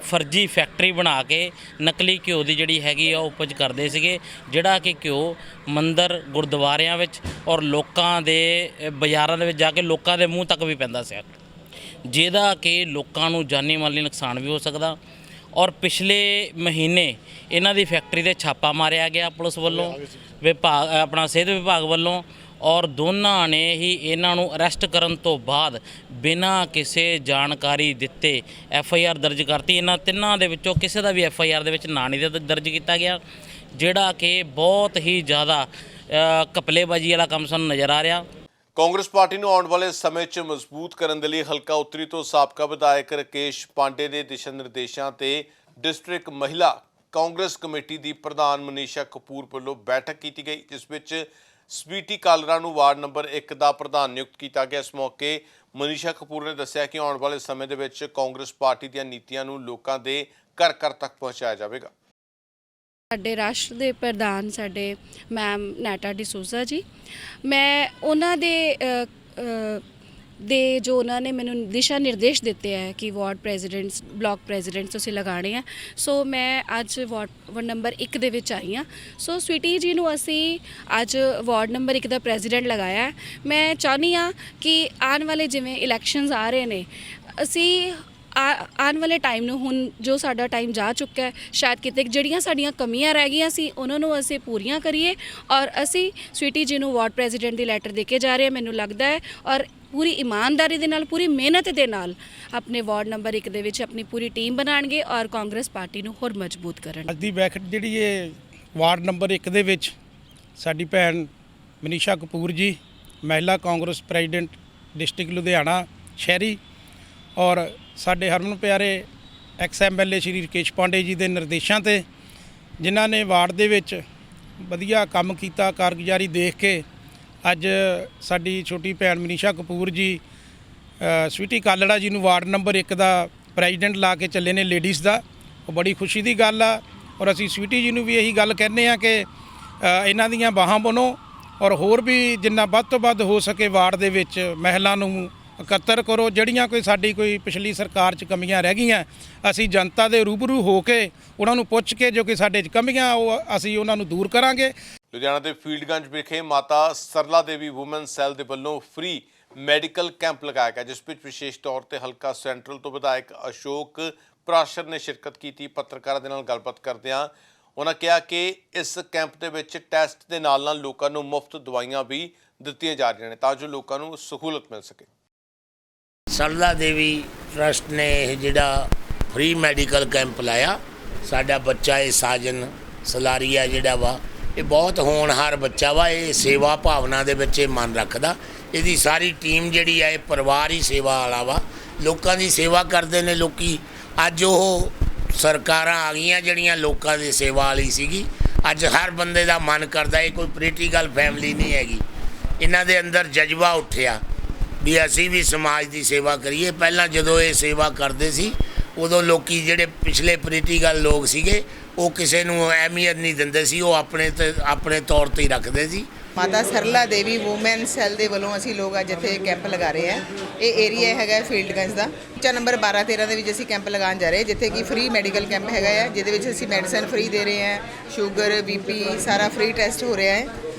ਫਰਜ਼ੀ ਫੈਕਟਰੀ ਬਣਾ ਕੇ ਨਕਲੀ ਘਿਓ ਦੀ ਜਿਹੜੀ ਹੈਗੀ ਆ ਉਪਜ ਕਰਦੇ ਸੀਗੇ, ਜਿਹੜਾ ਕਿ ਘਿਓ ਮੰਦਰ ਗੁਰਦੁਆਰਿਆਂ ਵਿੱਚ ਔਰ ਲੋਕਾਂ ਦੇ ਬਾਜ਼ਾਰਾਂ ਦੇ ਵਿੱਚ ਜਾ ਕੇ ਲੋਕਾਂ ਦੇ ਮੂੰਹ ਤੱਕ ਵੀ ਪੈਂਦਾ ਸੀ, ਜਿਹਦਾ ਕਿ ਲੋਕਾਂ ਨੂੰ ਜਾਨੀ ਮਾਲੀ ਨੁਕਸਾਨ ਵੀ ਹੋ ਸਕਦਾ। ਔਰ ਪਿਛਲੇ ਮਹੀਨੇ ਇਹਨਾਂ ਦੀ ਫੈਕਟਰੀ 'ਤੇ ਛਾਪਾ ਮਾਰਿਆ ਗਿਆ ਪੁਲਿਸ ਵੱਲੋਂ, ਵਿਭਾਗ ਆਪਣਾ ਸਿਹਤ ਵਿਭਾਗ ਵੱਲੋਂ, ਔਰ ਦੋਨਾਂ ਨੇ ਹੀ ਇਹਨਾਂ ਨੂੰ ਅਰੈਸਟ ਕਰਨ ਤੋਂ ਬਾਅਦ ਬਿਨਾਂ ਕਿਸੇ ਜਾਣਕਾਰੀ ਦਿੱਤੇ FIR ਦਰਜ ਕਰਤੀ। ਇਹਨਾਂ ਤਿੰਨਾਂ ਦੇ ਵਿੱਚੋਂ ਕਿਸੇ ਦਾ ਵੀ FIR ਦੇ ਵਿੱਚ ਨਾਂ ਨਹੀਂ ਦਰਜ ਕੀਤਾ ਗਿਆ, ਜਿਹੜਾ ਕਿ ਬਹੁਤ ਹੀ ਜ਼ਿਆਦਾ ਘਪਲੇਬਾਜ਼ੀ ਵਾਲਾ ਕੰਮ ਸਾਨੂੰ ਨਜ਼ਰ ਆ ਰਿਹਾ।
ਕਾਂਗਰਸ ਪਾਰਟੀ ਨੂੰ ਆਉਣ ਵਾਲੇ ਸਮੇਂ 'ਚ ਮਜ਼ਬੂਤ ਕਰਨ ਦੇ ਲਈ ਹਲਕਾ ਉੱਤਰੀ ਤੋਂ ਸਾਬਕਾ ਵਿਧਾਇਕ ਰਾਕੇਸ਼ ਪਾਂਡੇ ਦੇ ਦਿਸ਼ਾ ਨਿਰਦੇਸ਼ਾਂ ਤੇ ਡਿਸਟ੍ਰਿਕਟ ਮਹਿਲਾ ਕਾਂਗਰਸ ਕਮੇਟੀ ਦੀ ਪ੍ਰਧਾਨ ਮਨੀਸ਼ਾ ਕਪੂਰ ਵੱਲੋਂ ਬੈਠਕ ਕੀਤੀ ਗਈ, ਜਿਸ ਵਿੱਚ ਸਵੀਟੀ ਕਾਲਰਾ ਨੂੰ ਵਾਰਡ ਨੰਬਰ 1 ਦਾ ਪ੍ਰਧਾਨ ਨਿਯੁਕਤ ਕੀਤਾ ਗਿਆ। ਇਸ ਮੌਕੇ ਮਨੀਸ਼ਾ ਕਪੂਰ ਨੇ ਦੱਸਿਆ ਕਿ ਆਉਣ ਵਾਲੇ ਸਮੇਂ ਦੇ ਵਿੱਚ ਕਾਂਗਰਸ ਪਾਰਟੀ ਦੀਆਂ ਨੀਤੀਆਂ ਨੂੰ ਲੋਕਾਂ ਦੇ ਘਰ ਘਰ ਤੱਕ ਪਹੁੰਚਾਇਆ ਜਾਵੇਗਾ।
ਸਾਡੇ ਰਾਸ਼ਟਰ ਦੇ ਪ੍ਰਧਾਨ ਸਾਡੇ ਮੈਮ ਨੈਟਾ ਡਿਸੂਜ਼ਾ ਜੀ, ਮੈਂ ਉਹਨਾਂ ਦੇ ਜੋ ਉਹਨਾਂ ਨੇ ਮੈਨੂੰ ਦਿਸ਼ਾ ਨਿਰਦੇਸ਼ ਦਿੱਤੇ ਹੈ ਕਿ ਵਾਰਡ ਪ੍ਰੈਜ਼ੀਡੈਂਟਸ ਬਲਾਕ ਪ੍ਰੈਜ਼ੀਡੈਂਟਸ ਤੁਸੀਂ ਲਗਾਉਣੇ ਆ, ਸੋ ਮੈਂ ਅੱਜ ਵਾਰਡ ਨੰਬਰ 1 ਦੇ ਵਿੱਚ ਆਈ ਹਾਂ। ਸੋ ਸਵੀਟੀ ਜੀ ਨੂੰ ਅਸੀਂ ਅੱਜ ਵਾਰਡ ਨੰਬਰ 1 ਦਾ ਪ੍ਰੈਜ਼ੀਡੈਂਟ ਲਗਾਇਆ। ਮੈਂ ਚਾਹੁੰਦੀ ਹਾਂ ਕਿ ਆਉਣ ਵਾਲੇ ਜਿਵੇਂ ਇਲੈਕਸ਼ਨਸ ਆ ਰਹੇ ਨੇ, ਅਸੀਂ ਆਉਣ ਵਾਲੇ ਟਾਈਮ ਨੂੰ, ਹੁਣ ਜੋ ਸਾਡਾ ਟਾਈਮ ਜਾ ਚੁੱਕਾ ਹੈ, ਸ਼ਾਇਦ ਕਿਤੇ ਜਿਹੜੀਆਂ ਸਾਡੀਆਂ ਕਮੀਆਂ ਰਹਿ ਗਈਆਂ ਸੀ ਉਹਨਾਂ ਨੂੰ ਅਸੀਂ ਪੂਰੀਆਂ ਕਰੀਏ। ਔਰ ਅਸੀਂ ਸਵੀਟੀ ਜੀ ਨੂੰ ਵਾਰਡ ਪ੍ਰੈਜ਼ੀਡੈਂਟ ਦੀ ਲੈਟਰ ਦੇ ਕੇ ਜਾ ਰਹੇ ਹਾਂ। ਮੈਨੂੰ ਲੱਗਦਾ ਹੈ ਔਰ ਪੂਰੀ ਇਮਾਨਦਾਰੀ ਦੇ ਨਾਲ, ਪੂਰੀ ਮਿਹਨਤ ਦੇ ਨਾਲ ਆਪਣੇ ਵਾਰਡ ਨੰਬਰ 1 ਦੇ ਵਿੱਚ ਆਪਣੀ ਪੂਰੀ ਟੀਮ ਬਣਾਉਣਗੇ ਔਰ ਕਾਂਗਰਸ ਪਾਰਟੀ ਨੂੰ ਹੋਰ ਮਜ਼ਬੂਤ ਕਰਨ।
ਅੱਜ ਦੀ ਬੈਠਕ ਜਿਹੜੀ ਇਹ ਵਾਰਡ ਨੰਬਰ 1 ਦੇ ਵਿੱਚ ਸਾਡੀ ਭੈਣ ਮਨੀਸ਼ਾ ਕਪੂਰ ਜੀ, ਮਹਿਲਾ ਕਾਂਗਰਸ ਪ੍ਰੈਜ਼ੀਡੈਂਟ ਡਿਸਟ੍ਰਿਕਟ ਲੁਧਿਆਣਾ ਸ਼ਹਿਰੀ, ਔਰ ਸਾਡੇ ਹਰਮਨ ਪਿਆਰੇ ਐਕਸ MLA ਸ਼੍ਰੀ ਰਾਕੇਸ਼ ਪਾਂਡੇ ਜੀ ਦੇ ਨਿਰਦੇਸ਼ਾਂ ਤੇ, ਜਿਨ੍ਹਾਂ ਨੇ ਵਾਰਡ ਦੇ ਵਿੱਚ ਵਧੀਆ ਕੰਮ ਕੀਤਾ, ਕਾਰਗੁਜ਼ਾਰੀ ਦੇਖ ਕੇ ਅੱਜ ਸਾਡੀ ਛੋਟੀ ਭੈਣ ਮਨੀਸ਼ਾ ਕਪੂਰ ਜੀ ਸਵੀਟੀ ਕਾਲੜਾ ਜੀ ਨੂੰ ਵਾਰਡ ਨੰਬਰ 1 ਦਾ ਪ੍ਰੈਜ਼ੀਡੈਂਟ ਲਾ ਕੇ ਚੱਲੇ ਨੇ ਲੇਡੀਜ਼ ਦਾ। ਉਹ ਬੜੀ ਖੁਸ਼ੀ ਦੀ ਗੱਲ ਆ। ਔਰ ਅਸੀਂ ਸਵੀਟੀ ਜੀ ਨੂੰ ਵੀ ਇਹੀ ਗੱਲ ਕਹਿੰਦੇ ਆ ਕਿ ਇਹਨਾਂ ਦੀਆਂ ਬਾਹਾਂ ਬਣੋ ਔਰ ਹੋਰ ਵੀ ਜਿੰਨਾ ਵੱਧ ਤੋਂ ਵੱਧ ਹੋ ਸਕੇ ਵਾਰਡ ਦੇ ਵਿੱਚ ਮਹਿਲਾ ਨੂੰ ਇਕੱਤਰ ਕਰੋ। ਜਿਹੜੀਆਂ ਕੋਈ ਪਿਛਲੀ ਸਰਕਾਰ 'ਚ ਕਮੀਆਂ ਰਹਿ ਗਈਆਂ, ਅਸੀਂ ਜਨਤਾ ਦੇ ਰੂਬਰੂ ਹੋ ਕੇ ਉਹਨਾਂ ਨੂੰ ਪੁੱਛ ਕੇ ਜੋ ਕਿ ਸਾਡੇ 'ਚ ਕਮੀਆਂ ਉਹ ਅਸੀਂ ਉਹਨਾਂ ਨੂੰ ਦੂਰ ਕਰਾਂਗੇ।
ਲੁਧਿਆਣਾ ਦੇ ਫੀਲਡਗੰਜ ਵਿਖੇ ਮਾਤਾ ਸਰਲਾ ਦੇਵੀ ਵੂਮਨ ਸੈੱਲ ਦੇ ਵੱਲੋਂ ਫ੍ਰੀ ਮੈਡੀਕਲ ਕੈਂਪ ਲਗਾਇਆ ਗਿਆ, ਜਿਸ ਵਿੱਚ ਵਿਸ਼ੇਸ਼ ਤੌਰ ਤੇ ਹਲਕਾ ਸੈਂਟਰਲ ਤੋਂ ਵਿਧਾਇਕ ਅਸ਼ੋਕ ਪ੍ਰਾਸ਼ਰ ਨੇ ਸ਼ਿਰਕਤ ਕੀਤੀ। ਪੱਤਰਕਾਰਾਂ ਦੇ ਨਾਲ ਗੱਲਬਾਤ ਕਰਦਿਆਂ ਉਹਨਾਂ ਕਿਹਾ ਕਿ ਇਸ ਕੈਂਪ ਦੇ ਵਿੱਚ ਟੈਸਟ ਦੇ ਨਾਲ ਲੋਕਾਂ ਨੂੰ ਮੁਫਤ ਦਵਾਈਆਂ ਵੀ ਦਿੱਤੀਆਂ ਜਾ ਰਹੀਆਂ ਨੇ ਤਾਂ ਜੋ ਲੋਕਾਂ ਨੂੰ ਸਹੂਲਤ ਮਿਲ ਸਕੇ।
ਸਰਲਾ ਦੇਵੀ ਟਰਸਟ ਨੇ ਇਹ ਜਿਹੜਾ ਫ੍ਰੀ ਮੈਡੀਕਲ ਕੈਂਪ ਲਾਇਆ, ਸਾਡਾ ਬੱਚਾ ਇਹ ਸਾਜਨ ਸਲਾਰੀਆ ਜਿਹੜਾ ਵਾ, ਇਹ ਬਹੁਤ ਹੋਣਹਾਰ ਬੱਚਾ ਵਾ। ਇਹ ਸੇਵਾ ਭਾਵਨਾ ਦੇ ਵਿੱਚ ਇਹ ਮਨ ਰੱਖਦਾ। ਇਹਦੀ ਸਾਰੀ ਟੀਮ ਜਿਹੜੀ ਹੈ ਇਹ ਪਰਿਵਾਰ ਹੀ ਸੇਵਾ ਵਾਲਾ ਵਾ, ਲੋਕਾਂ ਦੀ ਸੇਵਾ ਕਰਦੇ ਨੇ ਲੋਕੀ। ਅੱਜ ਉਹ ਸਰਕਾਰਾਂ ਆ ਗਈਆਂ ਜਿਹੜੀਆਂ ਲੋਕਾਂ ਦੀ ਸੇਵਾ ਵਾਲੀ ਸੀਗੀ। ਅੱਜ ਹਰ ਬੰਦੇ ਦਾ ਮਨ ਕਰਦਾ, ਇਹ ਕੋਈ ਪੋਲੀਟੀਕਲ ਫੈਮਿਲੀ ਨਹੀਂ ਹੈਗੀ, ਇਹਨਾਂ ਦੇ ਅੰਦਰ ਜਜ਼ਬਾ ਉੱਠਿਆ ਵੀ ਅਸੀਂ ਵੀ ਸਮਾਜ ਦੀ ਸੇਵਾ ਕਰੀਏ। ਪਹਿਲਾਂ ਜਦੋਂ ਇਹ ਸੇਵਾ ਕਰਦੇ ਸੀ ਉਦੋਂ ਲੋਕੀ ਜਿਹੜੇ ਪਿਛਲੇ ਪੋਲੀਟੀਕਲ ਲੋਕ ਸੀਗੇ ਉਹ ਕਿਸੇ ਨੂੰ ਅਹਿਮੀਅਤ ਨਹੀਂ ਦਿੰਦੇ ਸੀ, ਉਹ ਆਪਣੇ ਤੌਰ ਤੇ ਹੀ ਰੱਖਦੇ ਸੀ।
ਮਾਤਾ ਸਰਲਾ ਦੇਵੀ ਵੂਮਨ ਸੈੱਲ ਦੇ ਵੱਲੋਂ ਅਸੀਂ ਲੋਕ ਅੱਜ ਇੱਥੇ ਕੈਂਪ ਲਗਾ ਰਹੇ ਹਾਂ। ਇਹ ਏਰੀਆ ਹੈਗਾ ਫੀਲਡਗੰਜ ਦਾ, ਬੱਚਾ ਨੰਬਰ 12-13 ਦੇ ਵਿੱਚ ਅਸੀਂ ਕੈਂਪ ਲਗਾਉਣ ਜਾ ਰਹੇ, ਜਿੱਥੇ ਕਿ ਫ੍ਰੀ ਮੈਡੀਕਲ ਕੈਂਪ ਹੈਗਾ ਹੈ, ਜਿਹਦੇ ਵਿੱਚ ਅਸੀਂ ਮੈਡੀਸਨ ਫ੍ਰੀ ਦੇ ਰਹੇ ਹਾਂ, ਸ਼ੂਗਰ BP ਸਾਰਾ ਫ੍ਰੀ ਟੈਸਟ ਹੋ ਰਿਹਾ ਹੈ।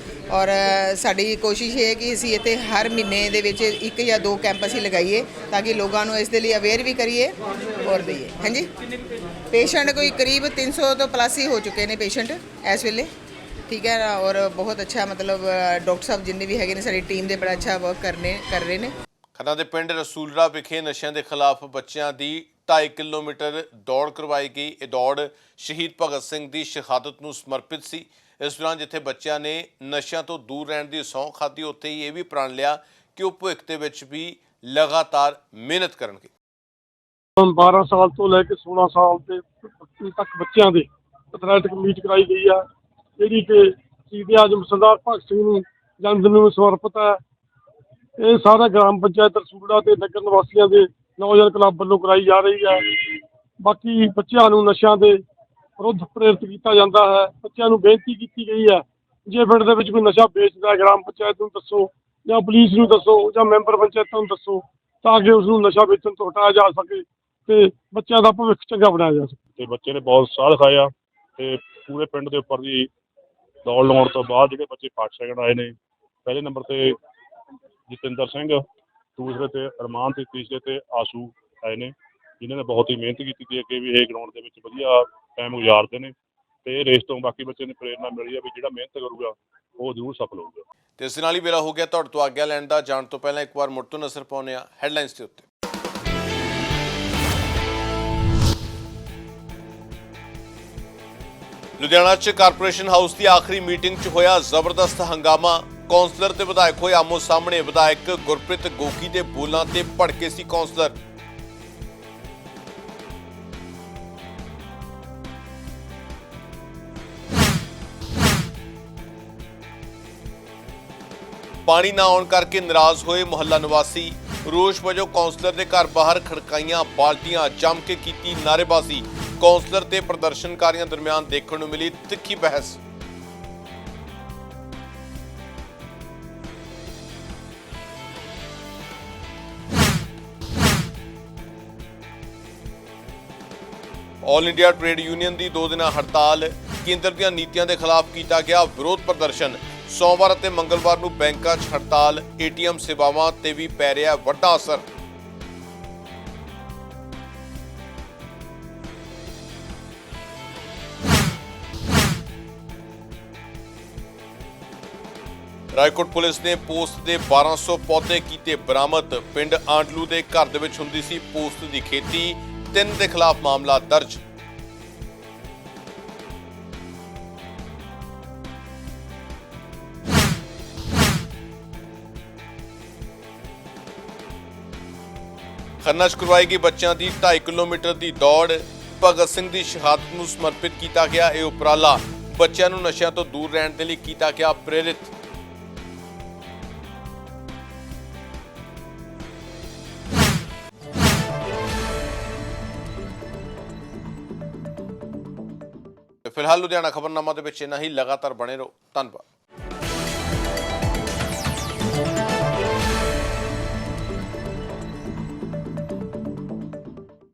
ਔਰ ਸਾਡੀ ਕੋਸ਼ਿਸ਼ ਇਹ ਹੈ ਕਿ ਅਸੀਂ ਇੱਥੇ ਹਰ ਮਹੀਨੇ ਦੇ ਵਿੱਚ 1 ਜਾਂ 2 ਕੈਂਪ ਅਸੀਂ ਲਗਾਈਏ ਤਾਂ ਕਿ ਲੋਕਾਂ ਨੂੰ ਇਸ ਦੇ ਲਈ ਅਵੇਅਰ ਵੀ ਕਰੀਏ ਔਰ ਦਈਏ। ਹਾਂਜੀ, ਪੇਸ਼ੈਂਟ ਕੋਈ ਕਰੀਬ 300 ਤੋਂ ਪਲੱਸ ਹੀ ਹੋ ਚੁੱਕੇ ਨੇ ਪੇਸ਼ੈਂਟ ਇਸ ਵੇਲੇ, ਠੀਕ ਹੈ। ਔਰ ਬਹੁਤ ਅੱਛਾ ਮਤਲਬ ਡਾਕਟਰ ਸਾਹਿਬ ਜਿੰਨੇ ਵੀ ਹੈਗੇ ਨੇ ਸਾਡੀ ਟੀਮ ਦੇ ਬੜਾ ਅੱਛਾ ਵਰਕ ਕਰ ਰਹੇ ਨੇ।
ਖੰਨਾ ਦੇ ਪਿੰਡ ਰਸੂਲਰਾ ਵਿਖੇ ਨਸ਼ਿਆਂ ਦੇ ਖਿਲਾਫ ਬੱਚਿਆਂ ਦੀ 2.5 ਕਿਲੋਮੀਟਰ ਦੌੜ ਕਰਵਾਈ ਗਈ। ਇਹ ਦੌੜ ਸ਼ਹੀਦ ਭਗਤ ਸਿੰਘ ਦੀ ਸ਼ਹਾਦਤ ਨੂੰ ਸਮਰਪਿਤ ਸੀ। ਇਸ ਦੌਰਾਨ ਜਿੱਥੇ ਬੱਚਿਆਂ ਨੇ ਨਸ਼ਿਆਂ ਤੋਂ ਦੂਰ ਰਹਿਣ ਦੀ ਸਹੁੰ ਖਾਧੀ, ਉੱਥੇ ਹੀ ਇਹ ਵੀ ਪ੍ਰਣ ਲਿਆ ਕਿ ਉਹ ਭਵਿੱਖ ਦੇ ਵਿੱਚ ਵੀ ਲਗਾਤਾਰ ਮਿਹਨਤ ਕਰਨਗੇ।
12 ਸਾਲ ਤੋਂ ਲੈ ਕੇ 16 ਸਾਲ ਦੇ ਤੱਕ ਬੱਚਿਆਂ ਦੇ ਐਥਲੈਟਿਕ ਮੀਟ ਕਰਾਈ ਗਈ ਹੈ, ਜਿਹੜੀ ਕਿ ਸ਼ਹੀਦ ਆਜ਼ਮ ਸਰਦਾਰ ਭਗਤ ਸਿੰਘ ਨੂੰ ਜਨਮ ਦਿਨ ਨੂੰ ਸਮਰਪਿਤ ਹੈ। ਇਹ ਸਾਰਾ ਗ੍ਰਾਮ ਪੰਚਾਇਤ ਰਸੂਲੜਾ ਤੇ ਨਗਰ ਨਿਵਾਸੀਆਂ ਦੇ ਨੌਜਵਾਨ ਕਲੱਬ ਵੱਲੋਂ ਕਰਾਈ ਜਾ ਰਹੀ ਹੈ। ਬਾਕੀ ਬੱਚਿਆਂ ਨੂੰ ਨਸ਼ਿਆਂ ਦੇ ਵਿਰੁੱਧ ਪ੍ਰੇਰਿਤ ਕੀਤਾ ਜਾਂਦਾ ਹੈ। ਬੱਚਿਆਂ ਨੂੰ ਬੇਨਤੀ ਕੀਤੀ ਗਈ ਹੈ, ਜੇ ਪਿੰਡ ਦੇ ਵਿੱਚ ਕੋਈ ਨਸ਼ਾ ਵੇਚਦਾ ਗ੍ਰਾਮ ਪੰਚਾਇਤ ਨੂੰ ਦੱਸੋ ਜਾਂ ਪੁਲਿਸ ਨੂੰ ਦੱਸੋ ਜਾਂ ਮੈਂਬਰ ਪੰਚਾਇਤਾਂ ਨੂੰ ਦੱਸੋ, ਤਾਂ ਕਿ ਉਸ ਨੂੰ ਨਸ਼ਾ ਵੇਚਣ ਤੋਂ ਹਟਾਇਆ ਜਾ ਸਕੇ ਤੇ ਬੱਚਿਆਂ ਦਾ ਭਵਿੱਖ ਚੰਗਾ ਬਣਾਇਆ ਜਾ ਸਕੇ।
ਤੇ ਬੱਚੇ ਨੇ ਬਹੁਤ ਉਤਸ਼ਾਹ ਦਿਖਾਇਆ ਤੇ ਪੂਰੇ ਪਿੰਡ ਦੇ ਉੱਪਰ ਦੀ ਦੌੜ ਲਾਉਣ ਤੋਂ ਬਾਅਦ ਜਿਹੜੇ ਬੱਚੇ ਫਸਟ ਸੈਕਿੰਡ ਆਏ ਨੇ, ਪਹਿਲੇ ਨੰਬਰ ਤੇ ਜਤਿੰਦਰ ਸਿੰਘ, ਦੂਸਰੇ ਤੇ ਅਰਮਾਨ ਤੇ ਤੀਸਰੇ ਤੇ ਆਸੂ ਆਏ ਨੇ, ਜਿਨ੍ਹਾਂ ਨੇ ਬਹੁਤ ਹੀ ਮਿਹਨਤ ਕੀਤੀ ਤੇ ਅੱਗੇ ਵੀ ਇਹ ਗਰਾਊਂਡ ਦੇ ਵਿੱਚ ਵਧੀਆ ਟਾਈਮ ਗੁਜ਼ਾਰਦੇ ਨੇ ਤੇ ਇਹ ਰੇਸ ਤੋਂ ਬਾਕੀ ਬੱਚੇ ਨੂੰ ਪ੍ਰੇਰਨਾ ਮਿਲੀ ਆ ਵੀ ਜਿਹੜਾ ਮਿਹਨਤ ਕਰੂਗਾ ਉਹ ਜ਼ਰੂਰ ਸਫਲ ਹੋਊਗਾ।
ਤੇ ਇਸ ਨਾਲ ਹੀ ਵੇਲਾ ਹੋ ਗਿਆ ਤੁਹਾਡੇ ਤੋਂ ਆਗਿਆ ਲੈਣ ਦਾ। ਜਾਣ ਤੋਂ ਪਹਿਲਾਂ ਇੱਕ ਵਾਰ ਮੁੜ ਤੋਂ ਨਜ਼ਰ ਪਾਉਂਦੇ ਹਾਂ ਹੈਡਲਾਈਨਸ ਦੇ ਉੱਤੇ। ਲੁਧਿਆਣਾ 'ਚ ਕਾਰਪੋਰੇਸ਼ਨ ਹਾਊਸ ਦੀ ਆਖਰੀ ਮੀਟਿੰਗ 'ਚ ਹੋਇਆ ਜ਼ਬਰਦਸਤ ਹੰਗਾਮਾ। ਕੌਂਸਲਰ ਤੇ ਵਿਧਾਇਕ ਹੋਏ ਆਮੋ ਸਾਹਮਣੇ। ਵਿਧਾਇਕ ਗੁਰਪ੍ਰੀਤ ਗੋਗੀ ਦੇ ਬੋਲਾਂ ਤੇ ਭੜਕੇ ਸੀ ਕੌਂਸਲਰ। ਪਾਣੀ ਨਾ ਆਉਣ ਕਰਕੇ ਨਾਰਾਜ਼ ਹੋਏ ਮੁਹੱਲਾ ਨਿਵਾਸੀ। ਰੋਸ ਵਜੋਂ ਕੌਂਸਲਰ ਦੇ ਘਰ ਬਾਹਰ ਖੜਕਾਈਆਂ ਬਾਲਟੀਆਂ, ਜੰਮ ਕੇ ਕੀਤੀ ਨਾਅਰੇਬਾਜ਼ੀ। ਕੌਂਸਲਰ ਤੇ ਪ੍ਰਦਰਸ਼ਨਕਾਰੀਆਂ ਦਰਮਿਆਨ ਦੇਖਣ ਨੂੰ ਮਿਲੀ ਤਿੱਖੀ ਬਹਿਸ। ਆਲ ਇੰਡੀਆ ਟ੍ਰੇਡ ਯੂਨੀਅਨ ਦੀ 2 ਦਿਨਾ ਹੜਤਾਲ। ਕੇਂਦਰ ਦੀਆਂ ਨੀਤੀਆਂ ਦੇ ਖਿਲਾਫ ਕੀਤਾ ਗਿਆ ਵਿਰੋਧ ਪ੍ਰਦਰਸ਼ਨ। ਸੋਮਵਾਰ ਅਤੇ ਮੰਗਲਵਾਰ ਨੂੰ ਬੈਂਕਾਂ 'ਚ ਹੜਤਾਲ। ਏਟੀਐਮ ਸੇਵਾਵਾਂ ਤੇ ਵੀ ਪੈ ਰਿਹਾ ਵੱਡਾ ਅਸਰ। ਰਾਏਕੋਟ ਪੁਲਿਸ ਨੇ ਪੋਸਟ ਦੇ 1200 ਪੌਦੇ ਕੀਤੇ ਬਰਾਮਦ। ਪਿੰਡ ਆਂਡਲੂ ਦੇ ਘਰ ਦੇ ਵਿੱਚ ਹੁੰਦੀ ਸੀ ਪੋਸਟ ਦੀ ਖੇਤੀ। 3 ਦੇ ਖਿਲਾਫ ਮਾਮਲਾ ਦਰਜ। ਖੰਨਾ 'ਚ ਕਰਵਾਈ ਗਈ ਬੱਚਿਆਂ ਦੀ 2.5 ਕਿਲੋਮੀਟਰ ਦੀ ਦੌੜ। ਭਗਤ ਸਿੰਘ ਦੀ ਸ਼ਹਾਦਤ ਨੂੰ ਸਮਰਪਿਤ ਕੀਤਾ ਗਿਆ ਇਹ ਉਪਰਾਲਾ। ਬੱਚਿਆਂ ਨੂੰ ਨਸ਼ਿਆਂ ਤੋਂ ਦੂਰ ਰਹਿਣ ਦੇ ਲਈ ਕੀਤਾ ਗਿਆ ਪ੍ਰੇਰਿਤ। ਫਿਲਹਾਲ ਲੁਧਿਆਣਾ ਖਬਰਨਾਮਾ ਦੇ ਵਿੱਚ ਇੰਨਾ ਹੀ। ਲਗਾਤਾਰ ਬਣੇ ਰਹੋ। ਧੰਨਵਾਦ।